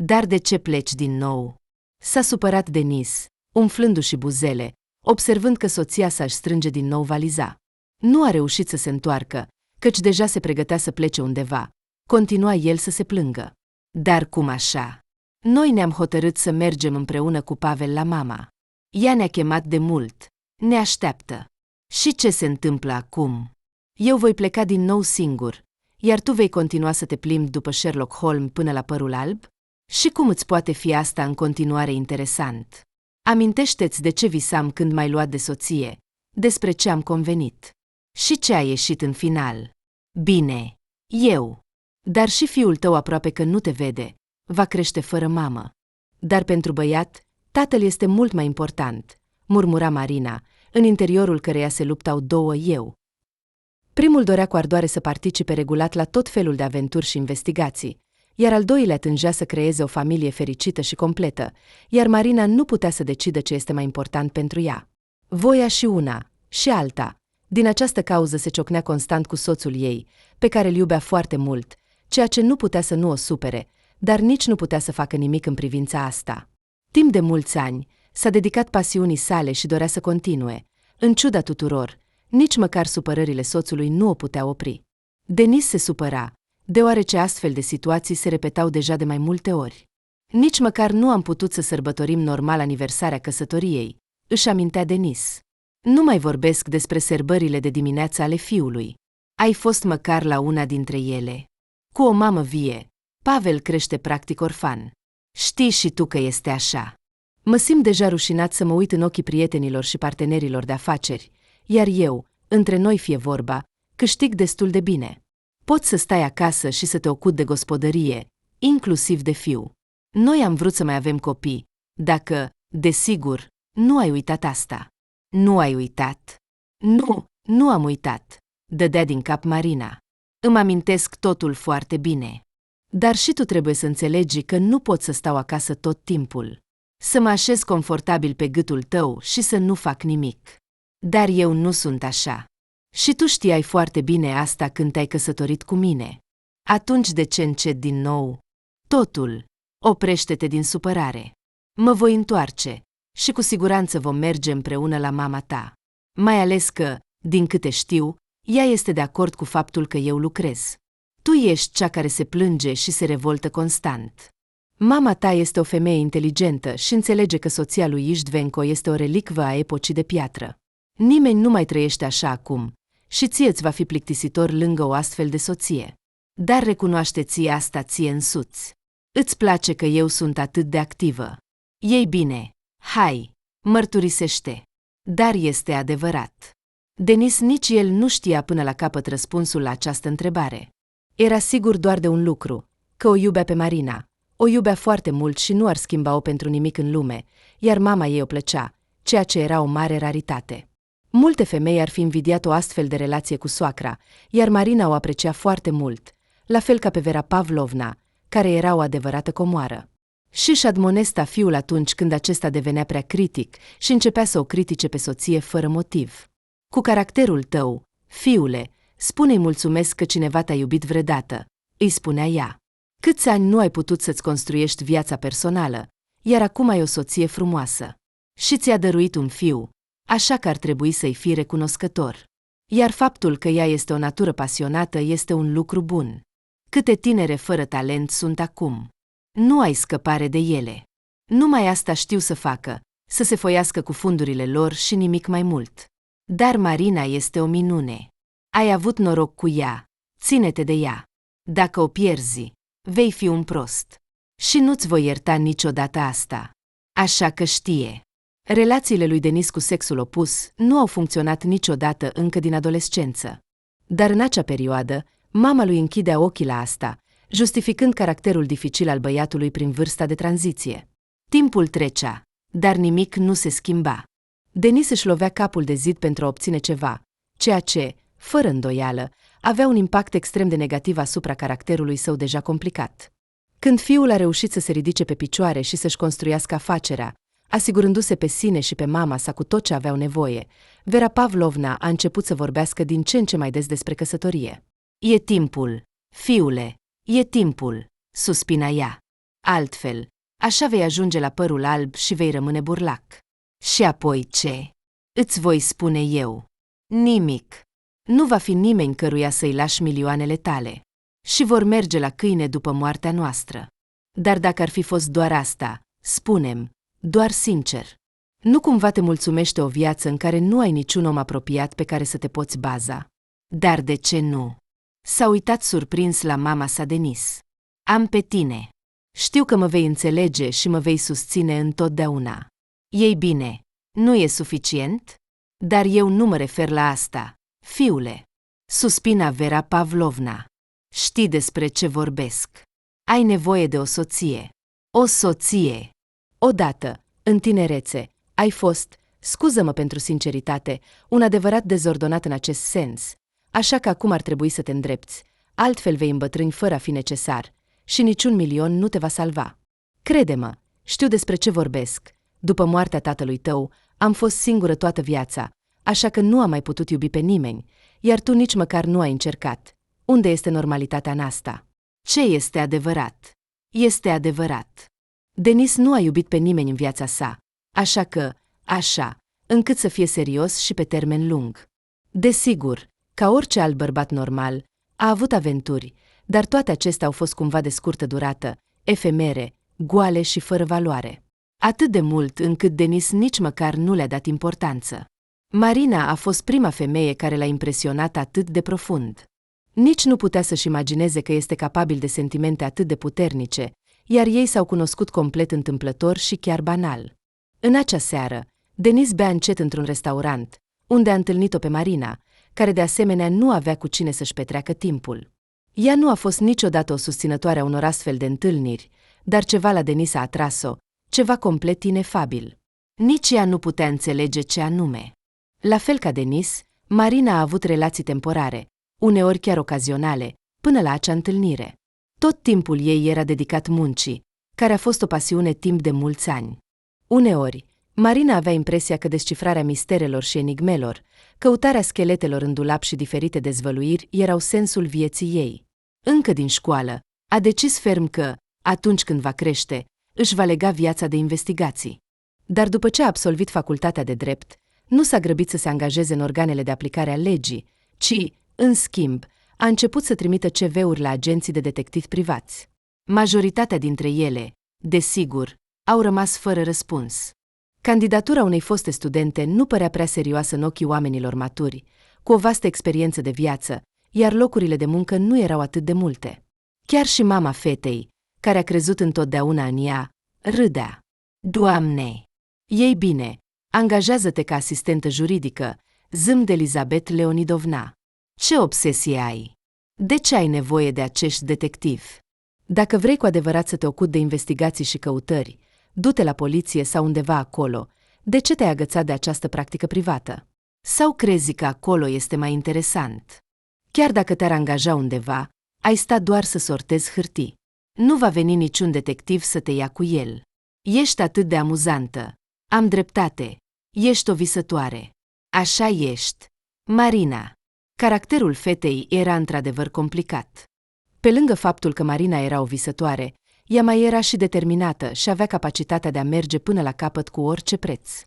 Dar de ce pleci din nou? S-a supărat Denis, umflându-și buzele, observând că soția sa își strânge din nou valiza. Nu a reușit să se întoarcă, căci deja se pregătea să plece undeva. Continua el să se plângă. Dar cum așa? Noi ne-am hotărât să mergem împreună cu Pavel la mama. Ea ne-a chemat de mult. Ne așteaptă. Și ce se întâmplă acum? Eu voi pleca din nou singur, iar tu vei continua să te plimbi după Sherlock Holmes până la Părul Alb? Și cum îți poate fi asta în continuare interesant? Amintește-ți de ce visam când m-ai luat de soție, despre ce am convenit. Și ce a ieșit în final? Bine, eu. Dar și fiul tău aproape că nu te vede, va crește fără mamă. Dar pentru băiat, tatăl este mult mai important, murmura Marina, în interiorul căreia se luptau două eu. Primul dorea cu ardoare să participe regulat la tot felul de aventuri și investigații, iar al doilea tângea să creeze o familie fericită și completă, iar Marina nu putea să decidă ce este mai important pentru ea. Voia și una, și alta. Din această cauză se ciocnea constant cu soțul ei, pe care îl iubea foarte mult, ceea ce nu putea să nu o supere, dar nici nu putea să facă nimic în privința asta. Timp de mulți ani, s-a dedicat pasiunii sale și dorea să continue. În ciuda tuturor, nici măcar supărările soțului nu o putea opri. Denis se supăra, deoarece astfel de situații se repetau deja de mai multe ori. Nici măcar nu am putut să sărbătorim normal aniversarea căsătoriei, își amintea Denis. Nu mai vorbesc despre sărbările de dimineață ale fiului. Ai fost măcar la una dintre ele. Cu o mamă vie, Pavel crește practic orfan. Știi și tu că este așa. Mă simt deja rușinat să mă uit în ochii prietenilor și partenerilor de afaceri, iar eu, între noi fie vorba, câștig destul de bine. Poți să stai acasă și să te ocupi de gospodărie, inclusiv de fiu. Noi am vrut să mai avem copii, dacă, desigur, nu ai uitat asta. Nu ai uitat? Nu am uitat, dădea din cap Marina. Îmi amintesc totul foarte bine. Dar și tu trebuie să înțelegi că nu pot să stau acasă tot timpul. Să mă așez confortabil pe gâtul tău și să nu fac nimic. Dar eu nu sunt așa. Și tu știai foarte bine asta când te-ai căsătorit cu mine. Atunci de ce încet din nou? Totul. Oprește-te din supărare. Mă voi întoarce și cu siguranță vom merge împreună la mama ta. Mai ales că, din câte știu, ea este de acord cu faptul că eu lucrez. Tu ești cea care se plânge și se revoltă constant. Mama ta este o femeie inteligentă și înțelege că soția lui Iștvenco este o relicvă a epocii de piatră. Nimeni nu mai trăiește așa acum și ție îți va fi plictisitor lângă o astfel de soție. Dar recunoaște-ți asta ție însuți. Îți place că eu sunt atât de activă. Ei bine, hai, mărturisește. Dar este adevărat. Denis nici el nu știa până la capăt răspunsul la această întrebare. Era sigur doar de un lucru, că o iubea pe Marina. O iubea foarte mult și nu ar schimba-o pentru nimic în lume, iar mama ei o plăcea, ceea ce era o mare raritate. Multe femei ar fi invidiat o astfel de relație cu soacra, iar Marina o aprecia foarte mult, la fel ca pe Vera Pavlovna, care era o adevărată comoară. Și-și admonesta fiul atunci când acesta devenea prea critic și începea să o critice pe soție fără motiv. Cu caracterul tău, fiule, spune-i mulțumesc că cineva te-a iubit vreodată, îi spunea ea. Câți ani nu ai putut să-ți construiești viața personală, iar acum ai o soție frumoasă. Și ți-a dăruit un fiu, așa că ar trebui să-i fii recunoscător. Iar faptul că ea este o natură pasionată este un lucru bun. Câte tinere fără talent sunt acum. Nu ai scăpare de ele. Numai asta știu să facă, să se foiască cu fundurile lor și nimic mai mult. Dar Marina este o minune. Ai avut noroc cu ea, ține-te de ea. Dacă o pierzi, vei fi un prost. Și nu-ți voi ierta niciodată asta. Așa că știe. Relațiile lui Denis cu sexul opus nu au funcționat niciodată încă din adolescență. Dar în acea perioadă, mama lui închidea ochii la asta, justificând caracterul dificil al băiatului prin vârsta de tranziție. Timpul trecea, dar nimic nu se schimba. Denis își lovea capul de zid pentru a obține ceva, ceea ce, fără îndoială, avea un impact extrem de negativ asupra caracterului său deja complicat. Când fiul a reușit să se ridice pe picioare și să-și construiască afacerea, asigurându-se pe sine și pe mama sa cu tot ce aveau nevoie, Vera Pavlovna a început să vorbească din ce în ce mai des despre căsătorie. E timpul, fiule, e timpul, suspina ea. Altfel, așa vei ajunge la părul alb și vei rămâne burlac. Și apoi ce? Îți voi spune eu. Nimic. Nu va fi nimeni căruia să-i lași milioanele tale. Și vor merge la câine după moartea noastră. Dar dacă ar fi fost doar asta, spune-mi, doar sincer, nu cumva te mulțumește o viață în care nu ai niciun om apropiat pe care să te poți baza? Dar de ce nu? S-a uitat surprins la mama sa Denise. Am pe tine. Știu că mă vei înțelege și mă vei susține întotdeauna. Ei bine, nu e suficient? Dar eu nu mă refer la asta, fiule. Suspina Vera Pavlovna. Știi despre ce vorbesc. Ai nevoie de o soție. O soție. Odată, în tinerețe, ai fost, scuză-mă pentru sinceritate, un adevărat dezordonat în acest sens, așa că acum ar trebui să te îndrepți, altfel vei îmbătrâni fără a fi necesar și niciun milion nu te va salva. Crede-mă, știu despre ce vorbesc. După moartea tatălui tău, am fost singură toată viața, așa că nu am mai putut iubi pe nimeni, iar tu nici măcar nu ai încercat. Unde este normalitatea în asta? Ce este adevărat? Este adevărat. Denise nu a iubit pe nimeni în viața sa, așa, încât să fie serios și pe termen lung. Desigur, ca orice alt bărbat normal, a avut aventuri, dar toate acestea au fost cumva de scurtă durată, efemere, goale și fără valoare. Atât de mult încât Denise nici măcar nu le-a dat importanță. Marina a fost prima femeie care l-a impresionat atât de profund. Nici nu putea să-și imagineze că este capabil de sentimente atât de puternice, iar ei s-au cunoscut complet întâmplător și chiar banal. În acea seară, Denise bea încet într-un restaurant, unde a întâlnit-o pe Marina, care de asemenea nu avea cu cine să-și petreacă timpul. Ea nu a fost niciodată o susținătoare a unor astfel de întâlniri, dar ceva la Denise a atras-o, ceva complet inefabil. Nici ea nu putea înțelege ce anume. La fel ca Denise, Marina a avut relații temporare, uneori chiar ocazionale, până la acea întâlnire. Tot timpul ei era dedicat muncii, care a fost o pasiune timp de mulți ani. Uneori, Marina avea impresia că descifrarea misterelor și enigmelor, căutarea scheletelor în dulap și diferite dezvăluiri erau sensul vieții ei. Încă din școală, a decis ferm că, atunci când va crește, își va lega viața de investigații. Dar după ce a absolvit facultatea de drept, nu s-a grăbit să se angajeze în organele de aplicare a legii, ci, în schimb, a început să trimită CV-uri la agenții de detectivi privați. Majoritatea dintre ele, desigur, au rămas fără răspuns. Candidatura unei foste studente nu părea prea serioasă în ochii oamenilor maturi, cu o vastă experiență de viață, iar locurile de muncă nu erau atât de multe. Chiar și mama fetei, care a crezut întotdeauna în ea, râdea. Doamne! Ei bine, angajează-te ca asistentă juridică, zâmbă Elizabeth Leonidovna. Ce obsesie ai? De ce ai nevoie de acești detectivi? Dacă vrei cu adevărat să te ocupi de investigații și căutări, du-te la poliție sau undeva acolo. De ce te-ai agățat de această practică privată? Sau crezi că acolo este mai interesant? Chiar dacă te-ar angaja undeva, ai sta doar să sortezi hârtii. Nu va veni niciun detectiv să te ia cu el. Ești atât de amuzantă. Am dreptate. Ești o visătoare. Așa ești. Marina. Caracterul fetei era într-adevăr complicat. Pe lângă faptul că Marina era o visătoare, ea mai era și determinată și avea capacitatea de a merge până la capăt cu orice preț.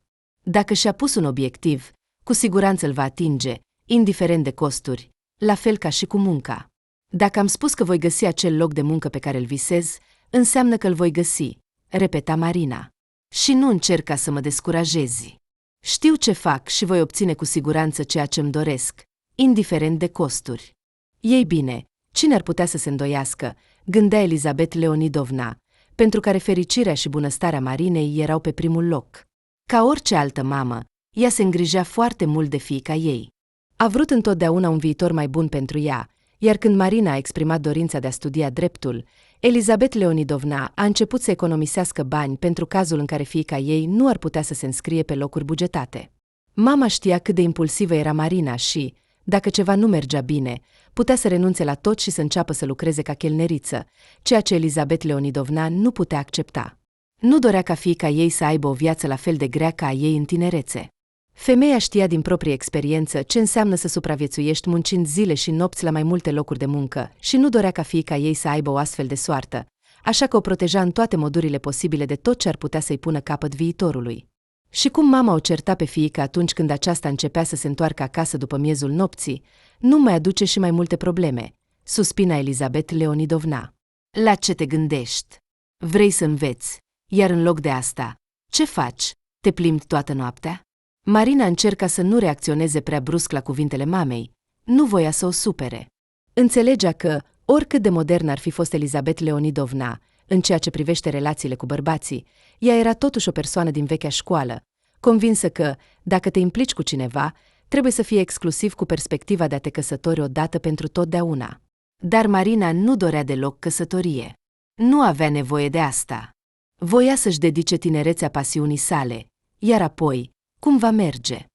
Dacă și-a pus un obiectiv, cu siguranță îl va atinge, indiferent de costuri, la fel ca și cu munca. Dacă am spus că voi găsi acel loc de muncă pe care îl visez, înseamnă că îl voi găsi, repeta Marina. Și nu încerca să mă descurajezi. Știu ce fac și voi obține cu siguranță ceea ce-mi doresc, indiferent de costuri. Ei bine, cine ar putea să se îndoiască, gândea Elizabeth Leonidovna, pentru care fericirea și bunăstarea Marinei erau pe primul loc. Ca orice altă mamă, ea se îngrijea foarte mult de fiica ei. A vrut întotdeauna un viitor mai bun pentru ea, iar când Marina a exprimat dorința de a studia dreptul, Elizabeth Leonidovna a început să economisească bani pentru cazul în care fiica ei nu ar putea să se înscrie pe locuri bugetate. Mama știa cât de impulsivă era Marina și, dacă ceva nu mergea bine, putea să renunțe la tot și să înceapă să lucreze ca chelneriță, ceea ce Elizabeth Leonidovna nu putea accepta. Nu dorea ca fiica ei să aibă o viață la fel de grea ca a ei în tinerețe. Femeia știa din proprie experiență ce înseamnă să supraviețuiești muncind zile și nopți la mai multe locuri de muncă și nu dorea ca fiica ei să aibă o astfel de soartă, așa că o proteja în toate modurile posibile de tot ce ar putea să-i pună capăt viitorului. Și cum mama o certa pe fiică atunci când aceasta începea să se întoarcă acasă după miezul nopții, nu mai aduce și mai multe probleme, suspina Elizabeth Leonidovna. La ce te gândești? Vrei să înveți, iar în loc de asta, ce faci? Te plimbi toată noaptea? Marina încerca să nu reacționeze prea brusc la cuvintele mamei, nu voia să o supere. Înțelegea că, oricât de modernă ar fi fost Elizabeth Leonidovna, în ceea ce privește relațiile cu bărbații, ea era totuși o persoană din vechea școală, convinsă că, dacă te implici cu cineva, trebuie să fie exclusiv cu perspectiva de a te căsători odată pentru totdeauna. Dar Marina nu dorea deloc căsătorie. Nu avea nevoie de asta. Voia să-și dedice tinerețea pasiunii sale, iar apoi, cum va merge?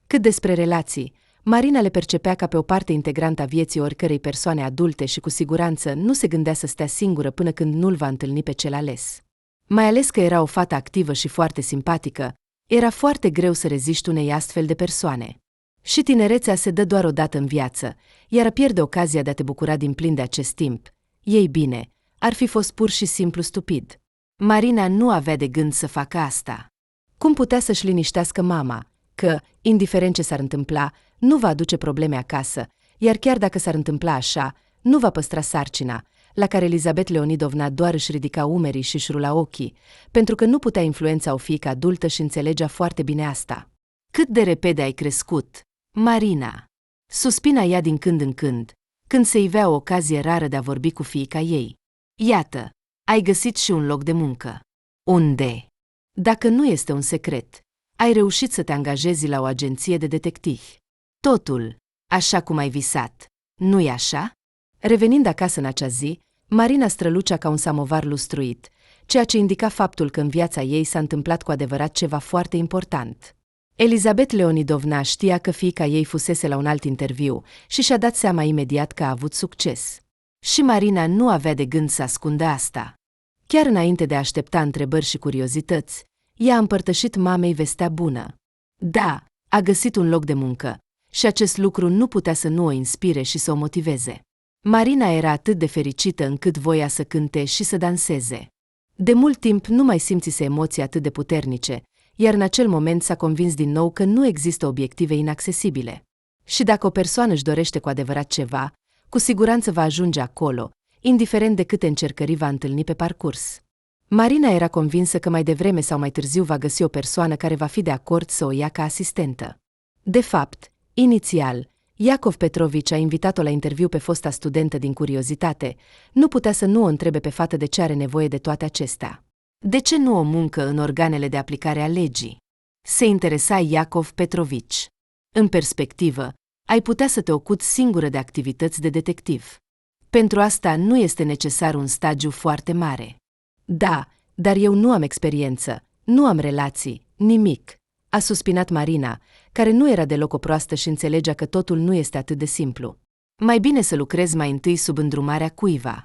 Cât despre relații, Marina le percepea ca pe o parte integrantă a vieții oricărei persoane adulte și cu siguranță nu se gândea să stea singură până când nu-l va întâlni pe cel ales. Mai ales că era o fată activă și foarte simpatică, era foarte greu să reziști unei astfel de persoane. Și tinerețea se dă doar o dată în viață, iar a pierde ocazia de a te bucura din plin de acest timp. Ei bine, ar fi fost pur și simplu stupid. Marina nu avea de gând să facă asta. Cum putea să-și liniștească mama, că, indiferent ce s-ar întâmpla, nu va aduce probleme acasă, iar chiar dacă s-ar întâmpla așa, nu va păstra sarcina, la care Elizabeth Leonidovna doar își ridica umerii și își rula ochii, pentru că nu putea influența o fiică adultă și înțelegea foarte bine asta. Cât de repede ai crescut, Marina! Suspina ea din când în când se ivea o ocazie rară de a vorbi cu fiica ei. Iată, ai găsit și un loc de muncă. Unde? Dacă nu este un secret, ai reușit să te angajezi la o agenție de detectivi. Totul, așa cum ai visat, nu-i așa? Revenind acasă în acea zi, Marina strălucea ca un samovar lustruit, ceea ce indica faptul că în viața ei s-a întâmplat cu adevărat ceva foarte important. Elizabeth Leonidovna știa că fiica ei fusese la un alt interviu și și-a dat seama imediat că a avut succes. Și Marina nu avea de gând să ascundă asta. Chiar înainte de a aștepta întrebări și curiozități, ea a împărtășit mamei vestea bună. Da, a găsit un loc de muncă, și acest lucru nu putea să nu o inspire și să o motiveze. Marina era atât de fericită încât voia să cânte și să danseze. De mult timp nu mai simțise emoții atât de puternice, iar în acel moment s-a convins din nou că nu există obiective inaccesibile. Și dacă o persoană își dorește cu adevărat ceva, cu siguranță va ajunge acolo, indiferent de câte încercări va întâlni pe parcurs. Marina era convinsă că mai devreme sau mai târziu va găsi o persoană care va fi de acord să o ia ca asistentă. De fapt, inițial, Iacov Petrovici a invitat-o la interviu pe fosta studentă din curiozitate, nu putea să nu o întrebe pe fată de ce are nevoie de toate acestea. De ce nu o muncă în organele de aplicare a legii? Se interesa Iacov Petrovici. În perspectivă, ai putea să te ocupi singură de activități de detectiv. Pentru asta nu este necesar un stagiu foarte mare. Da, dar eu nu am experiență, nu am relații, nimic, a suspinat Marina, care nu era deloc o proastă și înțelegea că totul nu este atât de simplu. Mai bine să lucrezi mai întâi sub îndrumarea cuiva.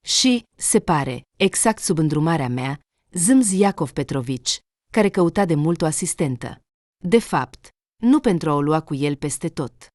Și, se pare, exact sub îndrumarea mea, zâmzi Iacov Petrovici, care căuta de mult o asistentă. De fapt, nu pentru a o lua cu el peste tot.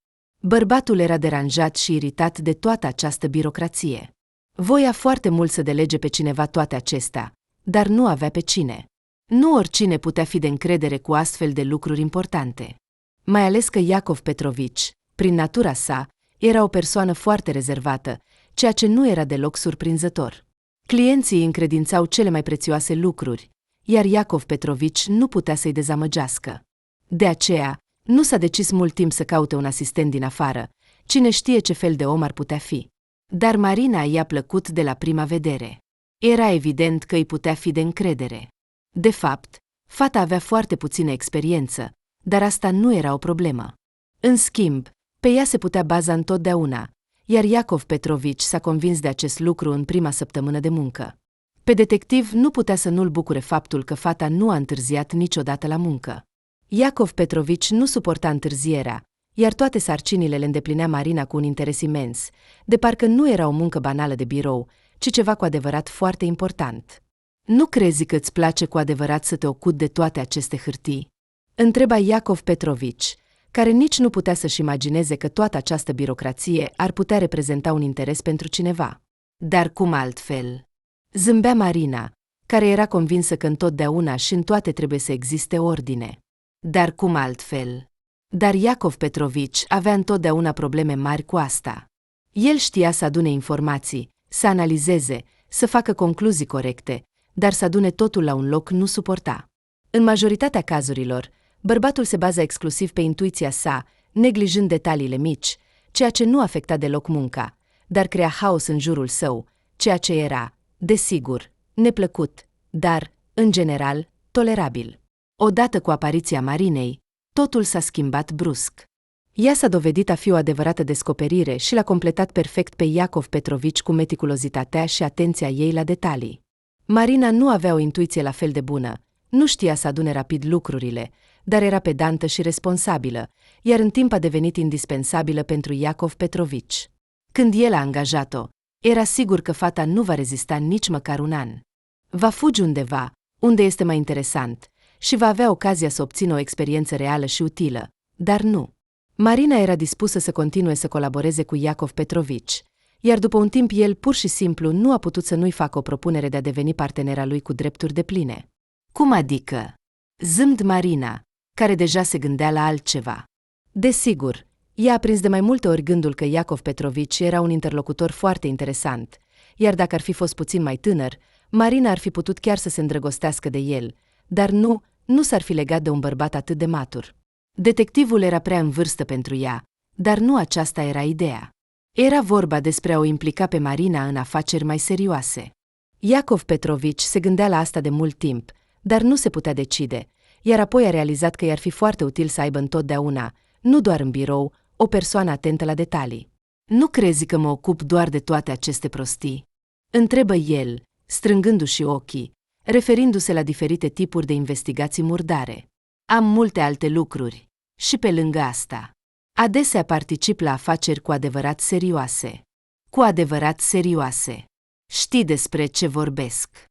Bărbatul era deranjat și iritat de toată această birocrație. Voia foarte mult să delege pe cineva toate acestea, dar nu avea pe cine. Nu oricine putea fi de încredere cu astfel de lucruri importante. Mai ales că Iacov Petrovici, prin natura sa, era o persoană foarte rezervată, ceea ce nu era deloc surprinzător. Clienții îi încredințau cele mai prețioase lucruri, iar Iacov Petrovici nu putea să-i dezamăgească. De aceea, nu s-a decis mult timp să caute un asistent din afară, cine știe ce fel de om ar putea fi. Dar Marina i-a plăcut de la prima vedere. Era evident că îi putea fi de încredere. De fapt, fata avea foarte puțină experiență, dar asta nu era o problemă. În schimb, pe ea se putea baza întotdeauna, iar Iacov Petrovici s-a convins de acest lucru în prima săptămână de muncă. Pe detectiv nu putea să nu-l bucure faptul că fata nu a întârziat niciodată la muncă. Iacov Petrovici nu suporta întârzierea, iar toate sarcinile le îndeplinea Marina cu un interes imens, de parcă nu era o muncă banală de birou, ci ceva cu adevărat foarte important. Nu crezi că îți place cu adevărat să te ocupi de toate aceste hârtii? Întreba Iacov Petrovici, care nici nu putea să-și imagineze că toată această birocrație ar putea reprezenta un interes pentru cineva. Dar cum altfel? Zâmbea Marina, care era convinsă că întotdeauna și în toate trebuie să existe ordine. Dar cum altfel? Dar Iacov Petrovici avea întotdeauna probleme mari cu asta. El știa să adune informații, să analizeze, să facă concluzii corecte, dar să adune totul la un loc nu suporta. În majoritatea cazurilor, bărbatul se baza exclusiv pe intuiția sa, neglijând detaliile mici, ceea ce nu afecta deloc munca, dar crea haos în jurul său, ceea ce era, desigur, neplăcut, dar, în general, tolerabil. Odată cu apariția Marinei, totul s-a schimbat brusc. Ea s-a dovedit a fi o adevărată descoperire și l-a completat perfect pe Iacov Petrovici cu meticulozitatea și atenția ei la detalii. Marina nu avea o intuiție la fel de bună, nu știa să adune rapid lucrurile, dar era pedantă și responsabilă, iar în timp a devenit indispensabilă pentru Iacov Petrovici. Când el a angajat-o, era sigur că fata nu va rezista nici măcar un an. Va fugi undeva, unde este mai interesant, și va avea ocazia să obțină o experiență reală și utilă, dar nu. Marina era dispusă să continue să colaboreze cu Iacov Petrovici, iar după un timp el pur și simplu nu a putut să nu-i facă o propunere de a deveni partenera lui cu drepturi depline. Cum adică? Zâmbă Marina, care deja se gândea la altceva. Desigur, ea a prins de mai multe ori gândul că Iacov Petrovici era un interlocutor foarte interesant, iar dacă ar fi fost puțin mai tânăr, Marina ar fi putut chiar să se îndrăgostească de el, dar nu s-ar fi legat de un bărbat atât de matur. Detectivul era prea în vârstă pentru ea, dar nu aceasta era ideea. Era vorba despre a o implica pe Marina în afaceri mai serioase. Iacov Petrovici se gândea la asta de mult timp, dar nu se putea decide, iar apoi a realizat că i-ar fi foarte util să aibă întotdeauna, nu doar în birou, o persoană atentă la detalii. Nu crezi că mă ocup doar de toate aceste prostii? Întrebă el, strângându-și ochii, referindu-se la diferite tipuri de investigații murdare. Am multe alte lucruri. Și pe lângă asta, adesea particip la afaceri cu adevărat serioase. Cu adevărat serioase. Știi despre ce vorbesc.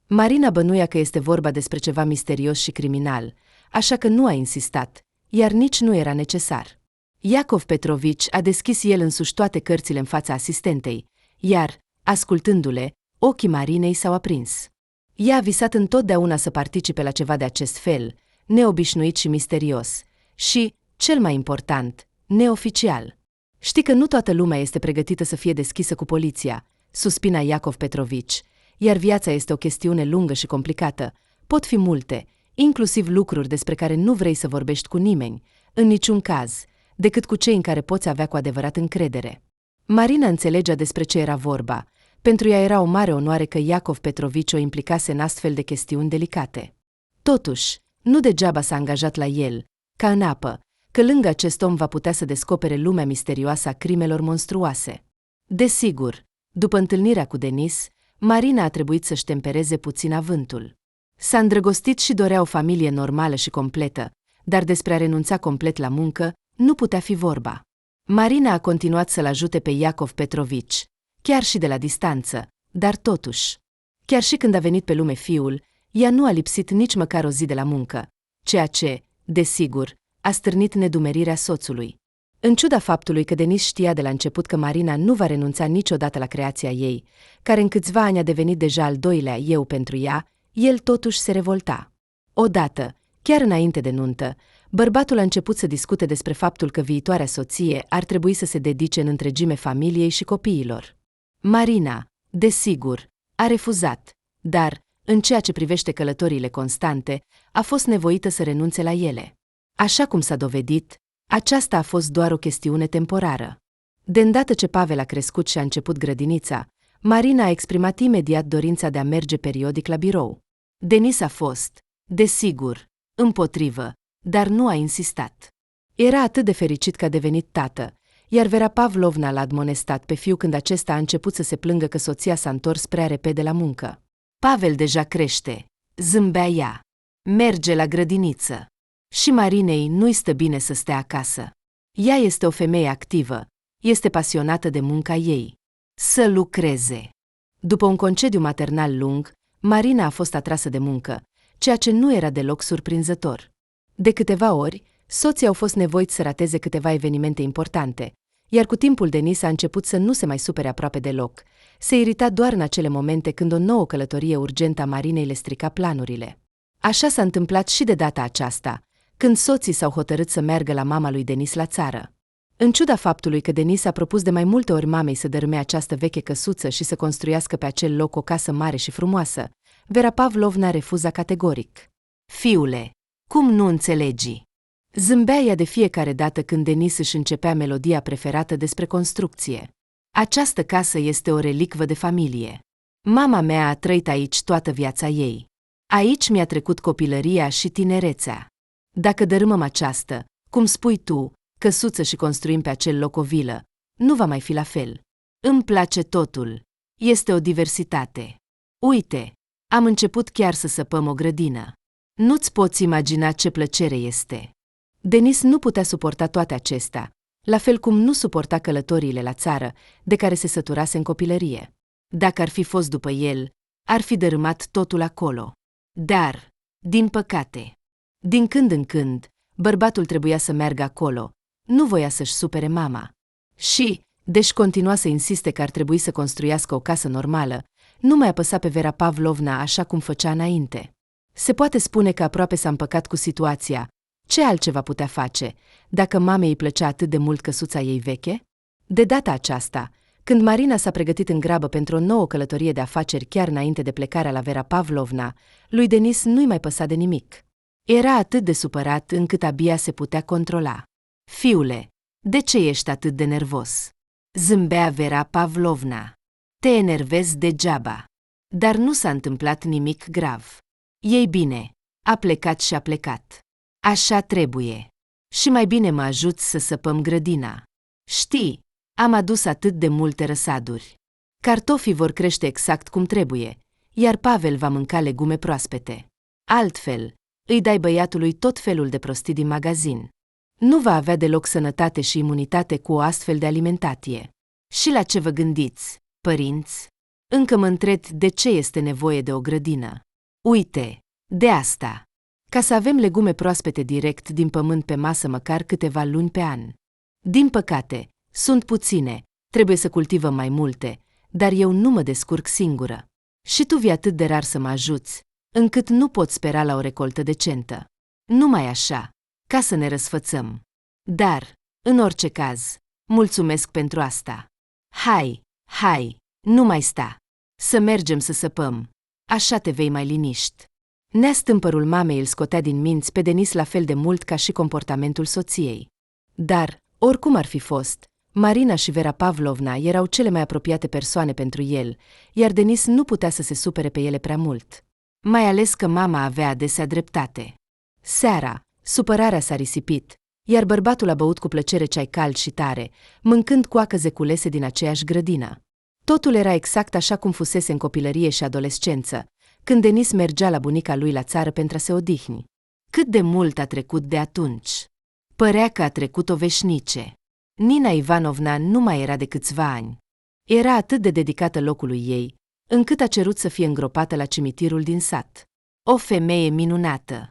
Marina bănuia că este vorba despre ceva misterios și criminal, așa că nu a insistat, iar nici nu era necesar. Iacov Petrovici a deschis el însuși toate cărțile în fața asistentei, iar, ascultându-le, ochii Marinei s-au aprins. Ea a visat întotdeauna să participe la ceva de acest fel, neobișnuit și misterios, și, cel mai important, neoficial. Știi că nu toată lumea este pregătită să fie deschisă cu poliția, suspina Iacov Petrovici, iar viața este o chestiune lungă și complicată. Pot fi multe, inclusiv lucruri despre care nu vrei să vorbești cu nimeni, în niciun caz, decât cu cei în care poți avea cu adevărat încredere. Marina înțelegea despre ce era vorba. Pentru ea era o mare onoare că Iacov Petrovici o implicase în astfel de chestiuni delicate. Totuși, nu degeaba s-a angajat la el, ca în apă, că lângă acest om va putea să descopere lumea misterioasă a crimelor monstruoase. Desigur, după întâlnirea cu Denis, Marina a trebuit să-și tempereze puțin avântul. S-a îndrăgostit și dorea o familie normală și completă, dar despre a renunța complet la muncă nu putea fi vorba. Marina a continuat să-l ajute pe Iacov Petrovici, chiar și de la distanță, dar totuși. Chiar și când a venit pe lume fiul, ea nu a lipsit nici măcar o zi de la muncă, ceea ce, desigur, a stârnit nedumerirea soțului. În ciuda faptului că Denis știa de la început că Marina nu va renunța niciodată la creația ei, care în câțiva ani a devenit deja al doilea eu pentru ea, el totuși se revolta. Odată, chiar înainte de nuntă, bărbatul a început să discute despre faptul că viitoarea soție ar trebui să se dedice în întregime familiei și copiilor. Marina, desigur, a refuzat, dar, în ceea ce privește călătoriile constante, a fost nevoită să renunțe la ele. Așa cum s-a dovedit, aceasta a fost doar o chestiune temporară. De îndată ce Pavel a crescut și a început grădinița, Marina a exprimat imediat dorința de a merge periodic la birou. Denis a fost, desigur, împotrivă, dar nu a insistat. Era atât de fericit că a devenit tată, iar Vera Pavlovna l-a admonestat pe fiu când acesta a început să se plângă că soția s-a întors prea repede la muncă. Pavel deja crește, zâmbea ea. Merge la grădiniță. Și Marinei nu-i stă bine să stea acasă. Ea este o femeie activă, este pasionată de munca ei. Să lucreze. După un concediu maternal lung, Marina a fost atrasă de muncă, ceea ce nu era deloc surprinzător. De câteva ori, soții au fost nevoiți să rateze câteva evenimente importante, Iar cu timpul Denis a început să nu se mai supere aproape deloc. Se irita doar în acele momente când o nouă călătorie urgentă a Marinei le strica planurile. Așa s-a întâmplat și de data aceasta, când soții s-au hotărât să meargă la mama lui Denis la țară. În ciuda faptului că Denis a propus de mai multe ori mamei să dărâme această veche căsuță și să construiască pe acel loc o casă mare și frumoasă, Vera Pavlovna refuza categoric. "Fiule, cum nu înțelegi?" Zâmbea ea de fiecare dată când Denis își începea melodia preferată despre construcție. "Această casă este o relicvă de familie. Mama mea a trăit aici toată viața ei. Aici mi-a trecut copilăria și tinerețea. Dacă dărâmăm această, cum spui tu, căsuță și construim pe acel loc o vilă, nu va mai fi la fel. Îmi place totul. Este o diversitate. Uite, am început chiar să săpăm o grădină. Nu-ți poți imagina ce plăcere este." Denis nu putea suporta toate acestea, la fel cum nu suporta călătoriile la țară, de care se săturase în copilărie. Dacă ar fi fost după el, ar fi dărâmat totul acolo. Dar, din păcate, din când în când, bărbatul trebuia să meargă acolo, nu voia să-și supere mama. Și, deși continua să insiste că ar trebui să construiască o casă normală, nu mai apăsa pe Vera Pavlovna așa cum făcea înainte. Se poate spune că aproape s-a împăcat cu situația. Ce altceva putea face, dacă mamei îi plăcea atât de mult căsuța ei veche? De data aceasta, când Marina s-a pregătit în grabă pentru o nouă călătorie de afaceri chiar înainte de plecarea la Vera Pavlovna, lui Denis nu-i mai păsa de nimic. Era atât de supărat încât abia se putea controla. "Fiule, de ce ești atât de nervos?" zâmbea Vera Pavlovna. "Te enervezi degeaba. Dar nu s-a întâmplat nimic grav. Ei bine, a plecat și a plecat. Așa trebuie. Și mai bine mă ajuți să săpăm grădina. Știi, am adus atât de multe răsaduri. Cartofii vor crește exact cum trebuie, iar Pavel va mânca legume proaspete. Altfel, îi dai băiatului tot felul de prostii din magazin. Nu va avea deloc sănătate și imunitate cu o astfel de alimentație. Și la ce vă gândiți, părinți? Încă mă întreb de ce este nevoie de o grădină. Uite, de asta. Ca să avem legume proaspete direct din pământ pe masă măcar câteva luni pe an. Din păcate, sunt puține, trebuie să cultivăm mai multe, dar eu nu mă descurc singură. Și tu vii atât de rar să mă ajuți, încât nu pot spera la o recoltă decentă. Numai așa, ca să ne răsfățăm. Dar, în orice caz, mulțumesc pentru asta. Hai, nu mai sta. Să mergem să săpăm. Așa te vei mai liniști." Neastâmpărul mamei îl scotea din minți pe Denis la fel de mult ca și comportamentul soției. Dar, oricum ar fi fost, Marina și Vera Pavlovna erau cele mai apropiate persoane pentru el, iar Denis nu putea să se supere pe ele prea mult. Mai ales că mama avea adesea dreptate. Seara, supărarea s-a risipit, iar bărbatul a băut cu plăcere ceai cald și tare, mâncând coacăze culese din aceeași grădină. Totul era exact așa cum fusese în copilărie și adolescență, când Denis mergea la bunica lui la țară pentru a se odihni. Cât de mult a trecut de atunci! Părea că a trecut o veșnice. Nina Ivanovna nu mai era de câțiva ani. Era atât de dedicată locului ei, încât a cerut să fie îngropată la cimitirul din sat. O femeie minunată!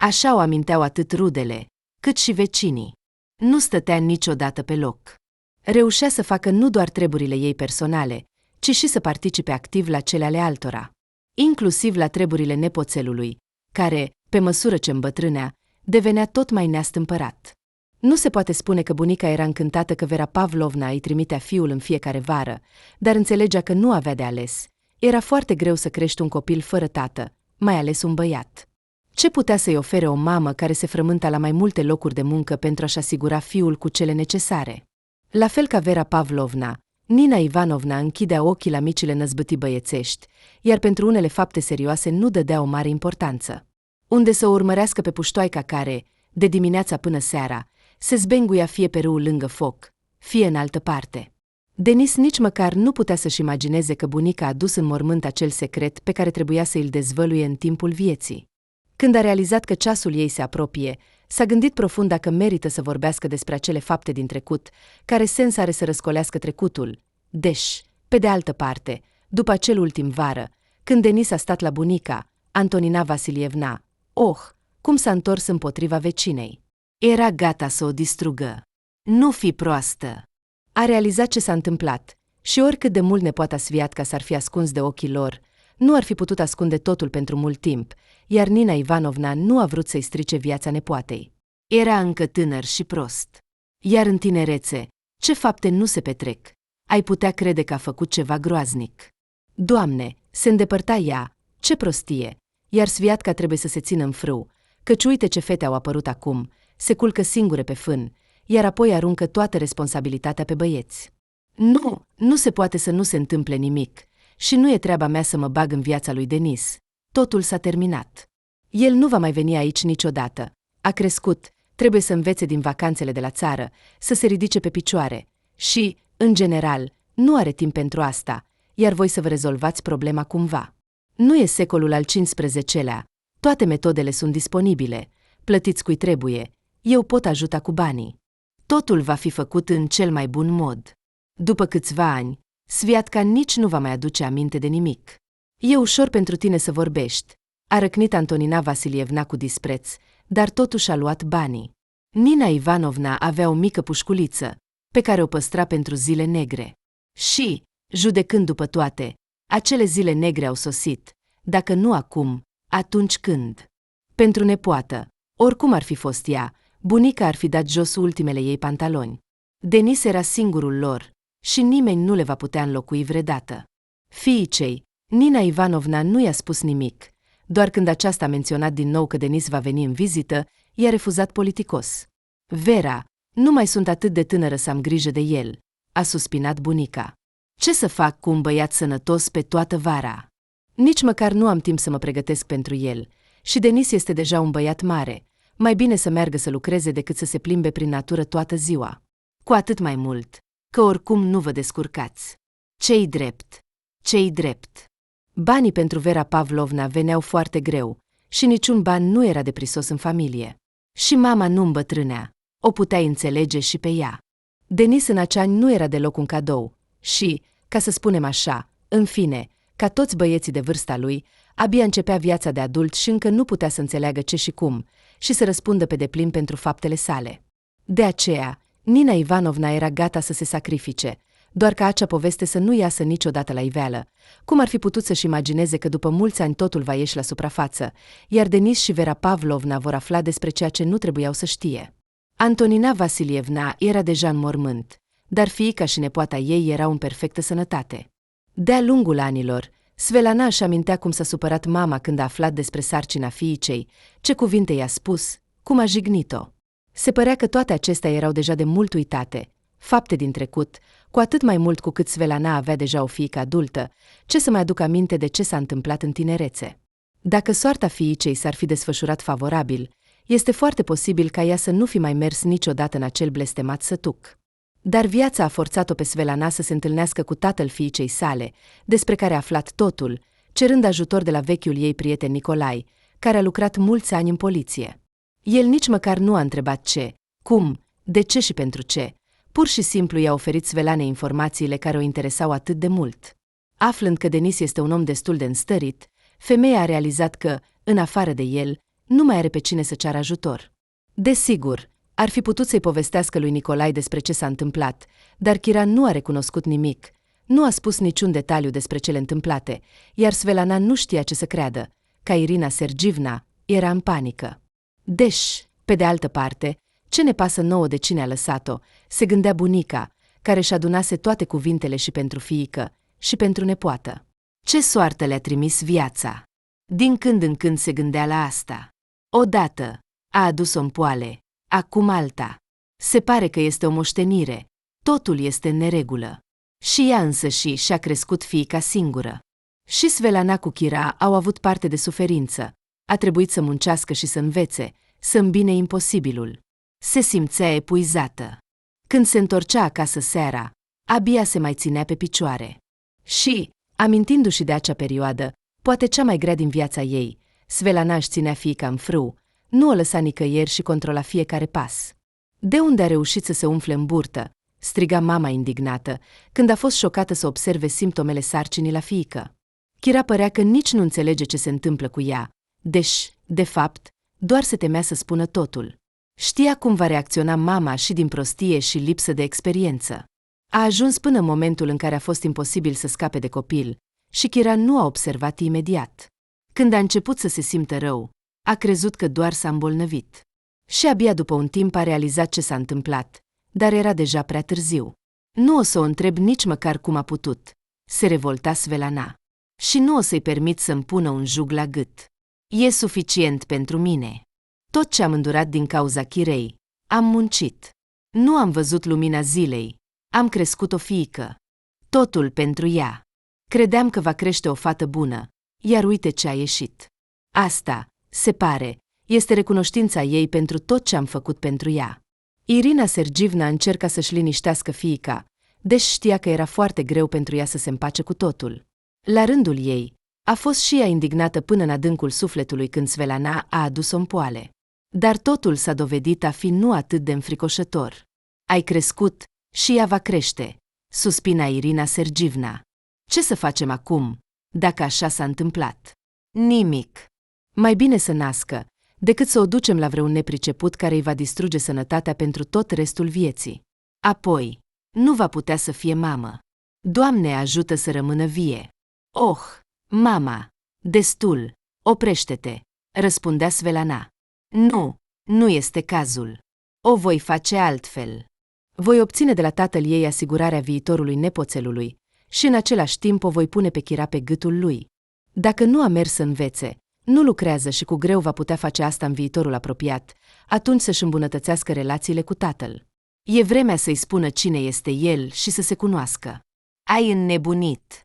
Așa o aminteau atât rudele, cât și vecinii. Nu stătea niciodată pe loc. Reușea să facă nu doar treburile ei personale, ci și să participe activ la cele ale altora. Inclusiv la treburile nepoțelului, care, pe măsură ce îmbătrânea, devenea tot mai neastâmpărat. Nu se poate spune că bunica era încântată că Vera Pavlovna îi trimitea fiul în fiecare vară, dar înțelegea că nu avea de ales. Era foarte greu să crești un copil fără tată, mai ales un băiat. Ce putea să-i ofere o mamă care se frământa la mai multe locuri de muncă pentru a-și asigura fiul cu cele necesare? La fel ca Vera Pavlovna, Nina Ivanovna închidea ochii la micile năzbâtii băiețești, iar pentru unele fapte serioase nu dădea o mare importanță. Unde să o urmărească pe puștoaica care, de dimineața până seara, se zbenguia fie pe râul lângă foc, fie în altă parte. Denis nici măcar nu putea să-și imagineze că bunica a dus în mormânt acel secret pe care trebuia să îl dezvăluie în timpul vieții. Când a realizat că ceasul ei se apropie, s-a gândit profund dacă merită să vorbească despre acele fapte din trecut, care sens are să răscolească trecutul. Deși, pe de altă parte, după acel ultim vară, când Denis a stat la bunica, Antonina Vasilievna, cum s-a întors împotriva vecinei. Era gata să o distrugă. "Nu fi proastă! A realizat ce s-a întâmplat și oricât de mult nepoata Sviatca s-ar fi ascuns de ochii lor, nu ar fi putut ascunde totul pentru mult timp, iar Nina Ivanovna nu a vrut să-i strice viața nepoatei. Era încă tânăr și prost. Iar în tinerețe, ce fapte nu se petrec? Ai putea crede că a făcut ceva groaznic. Doamne, se îndepărta ea, ce prostie! Iar Sviatca trebuie să se țină în frâu, căci uite ce fete au apărut acum, se culcă singure pe fân, iar apoi aruncă toată responsabilitatea pe băieți. Nu se poate să nu se întâmple nimic și nu e treaba mea să mă bag în viața lui Denis. Totul s-a terminat. El nu va mai veni aici niciodată. A crescut, trebuie să învețe din vacanțele de la țară, să se ridice pe picioare și, în general, nu are timp pentru asta, iar voi să vă rezolvați problema cumva. Nu e secolul al XV-lea, toate metodele sunt disponibile, plătiți cui trebuie, eu pot ajuta cu banii. Totul va fi făcut în cel mai bun mod. După câțiva ani, Sviatca nici nu va mai aduce aminte de nimic. E ușor pentru tine să vorbești, a răcnit Antonina Vasilievna cu dispreț, dar totuși a luat banii. Nina Ivanovna avea o mică pușculiță, pe care o păstra pentru zile negre. Și, judecând după toate, acele zile negre au sosit, dacă nu acum, atunci când? Pentru nepoată, oricum ar fi fost ea, bunica ar fi dat jos ultimele ei pantaloni. Denis era singurul lor și nimeni nu le va putea înlocui vreodată. Fiicei, Nina Ivanovna nu i-a spus nimic, doar când aceasta a menționat din nou că Denis va veni în vizită, i-a refuzat politicos. Vera, nu mai sunt atât de tânără să am grijă de el, a suspinat bunica. Ce să fac cu un băiat sănătos pe toată vara? Nici măcar nu am timp să mă pregătesc pentru el, și Denis este deja un băiat mare, mai bine să meargă să lucreze decât să se plimbe prin natură toată ziua. Cu atât mai mult, că oricum nu vă descurcați. Ce-i drept? Ce-i drept? Banii pentru Vera Pavlovna veneau foarte greu și niciun ban nu era de prisos în familie. Și mama nu îmbătrânea, o puteai înțelege și pe ea. Denis în acei ani nu era deloc un cadou și, ca să spunem așa, în fine, ca toți băieții de vârsta lui, abia începea viața de adult și încă nu putea să înțeleagă ce și cum și să răspundă pe deplin pentru faptele sale. De aceea, Nina Ivanovna era gata să se sacrifice, doar ca acea poveste să nu iasă niciodată la iveală, cum ar fi putut să-și imagineze că după mulți ani totul va ieși la suprafață, iar Denis și Vera Pavlovna vor afla despre ceea ce nu trebuiau să știe. Antonina Vasilievna era deja în mormânt, dar fiica și nepoata ei erau în perfectă sănătate. De-a lungul anilor, Svelana își amintea cum s-a supărat mama când a aflat despre sarcina fiicei, ce cuvinte i-a spus, cum a jignit-o. Se părea că toate acestea erau deja de mult uitate, fapte din trecut, cu atât mai mult cu cât Svelana avea deja o fiică adultă, ce să mai aducă aminte de ce s-a întâmplat în tinerețe. Dacă soarta fiicei s-ar fi desfășurat favorabil, este foarte posibil ca ea să nu fi mai mers niciodată în acel blestemat sătuc. Dar viața a forțat-o pe Svelana să se întâlnească cu tatăl fiicei sale, despre care a aflat totul, cerând ajutor de la vechiul ei prieten Nicolai, care a lucrat mulți ani în poliție. El nici măcar nu a întrebat ce, cum, de ce și pentru ce, pur și simplu i-a oferit Svelanei informațiile care o interesau atât de mult. Aflând că Denis este un om destul de înstărit, femeia a realizat că, în afară de el, nu mai are pe cine să ceară ajutor. Desigur, ar fi putut să-i povestească lui Nicolai despre ce s-a întâmplat, dar Chiran nu a recunoscut nimic, nu a spus niciun detaliu despre cele întâmplate, iar Svelana nu știa ce să creadă, ca Irina Sergivna era în panică. Pe de altă parte, ce ne pasă nouă de cine a lăsat-o, se gândea bunica, care își adunase toate cuvintele și pentru fiică, și pentru nepoată. Ce soartă le-a trimis viața? Din când în când se gândea la asta. Odată a adus-o în poale, acum alta. Se pare că este o moștenire, totul este în neregulă. Și ea însăși și-a crescut fiica singură. Și Svelana cu Chira au avut parte de suferință. A trebuit să muncească și să învețe, să îmbine imposibilul. Se simțea epuizată. Când se întorcea acasă seara, abia se mai ținea pe picioare. Și, amintindu-și de acea perioadă, poate cea mai grea din viața ei, Svelana își ținea fiica în frâu, nu o lăsa nicăieri și controla fiecare pas. De unde a reușit să se umfle în burtă? Striga mama indignată, când a fost șocată să observe simptomele sarcinii la fiică. Chira părea că nici nu înțelege ce se întâmplă cu ea, deși, de fapt, doar se temea să spună totul. Știa cum va reacționa mama și din prostie și lipsă de experiență. A ajuns până în momentul în care a fost imposibil să scape de copil și Kira nu a observat imediat. Când a început să se simtă rău, a crezut că doar s-a îmbolnăvit. Și abia după un timp a realizat ce s-a întâmplat, dar era deja prea târziu. Nu o să o întreb nici măcar cum a putut, se revolta Svelana. Și nu o să-i permit să-mi pună un jug la gât. E suficient pentru mine. Tot ce am îndurat din cauza Kirei, am muncit. Nu am văzut lumina zilei, am crescut o fiică. Totul pentru ea. Credeam că va crește o fată bună, iar uite ce a ieșit. Asta, se pare, este recunoștința ei pentru tot ce am făcut pentru ea. Irina Sergievna încerca să-și liniștească fiica, deși știa că era foarte greu pentru ea să se împace cu totul. La rândul ei, a fost și ea indignată până în adâncul sufletului când Svelana a adus-o în poale. Dar totul s-a dovedit a fi nu atât de înfricoșător. Ai crescut și ea va crește, suspina Irina Sergievna. Ce să facem acum, dacă așa s-a întâmplat? Nimic. Mai bine să nască, decât să o ducem la vreun nepriceput care îi va distruge sănătatea pentru tot restul vieții. Apoi, nu va putea să fie mamă. Doamne ajută să rămână vie. Oh, mama, destul, oprește-te, răspundea Svelana. Nu este cazul. O voi face altfel. Voi obține de la tatăl ei asigurarea viitorului nepoțelului și în același timp o voi pune pe Kira pe gâtul lui. Dacă nu a mers să învețe, nu lucrează și cu greu va putea face asta în viitorul apropiat, atunci să-și îmbunătățească relațiile cu tatăl. E vremea să-i spună cine este el și să se cunoască. Ai înnebunit!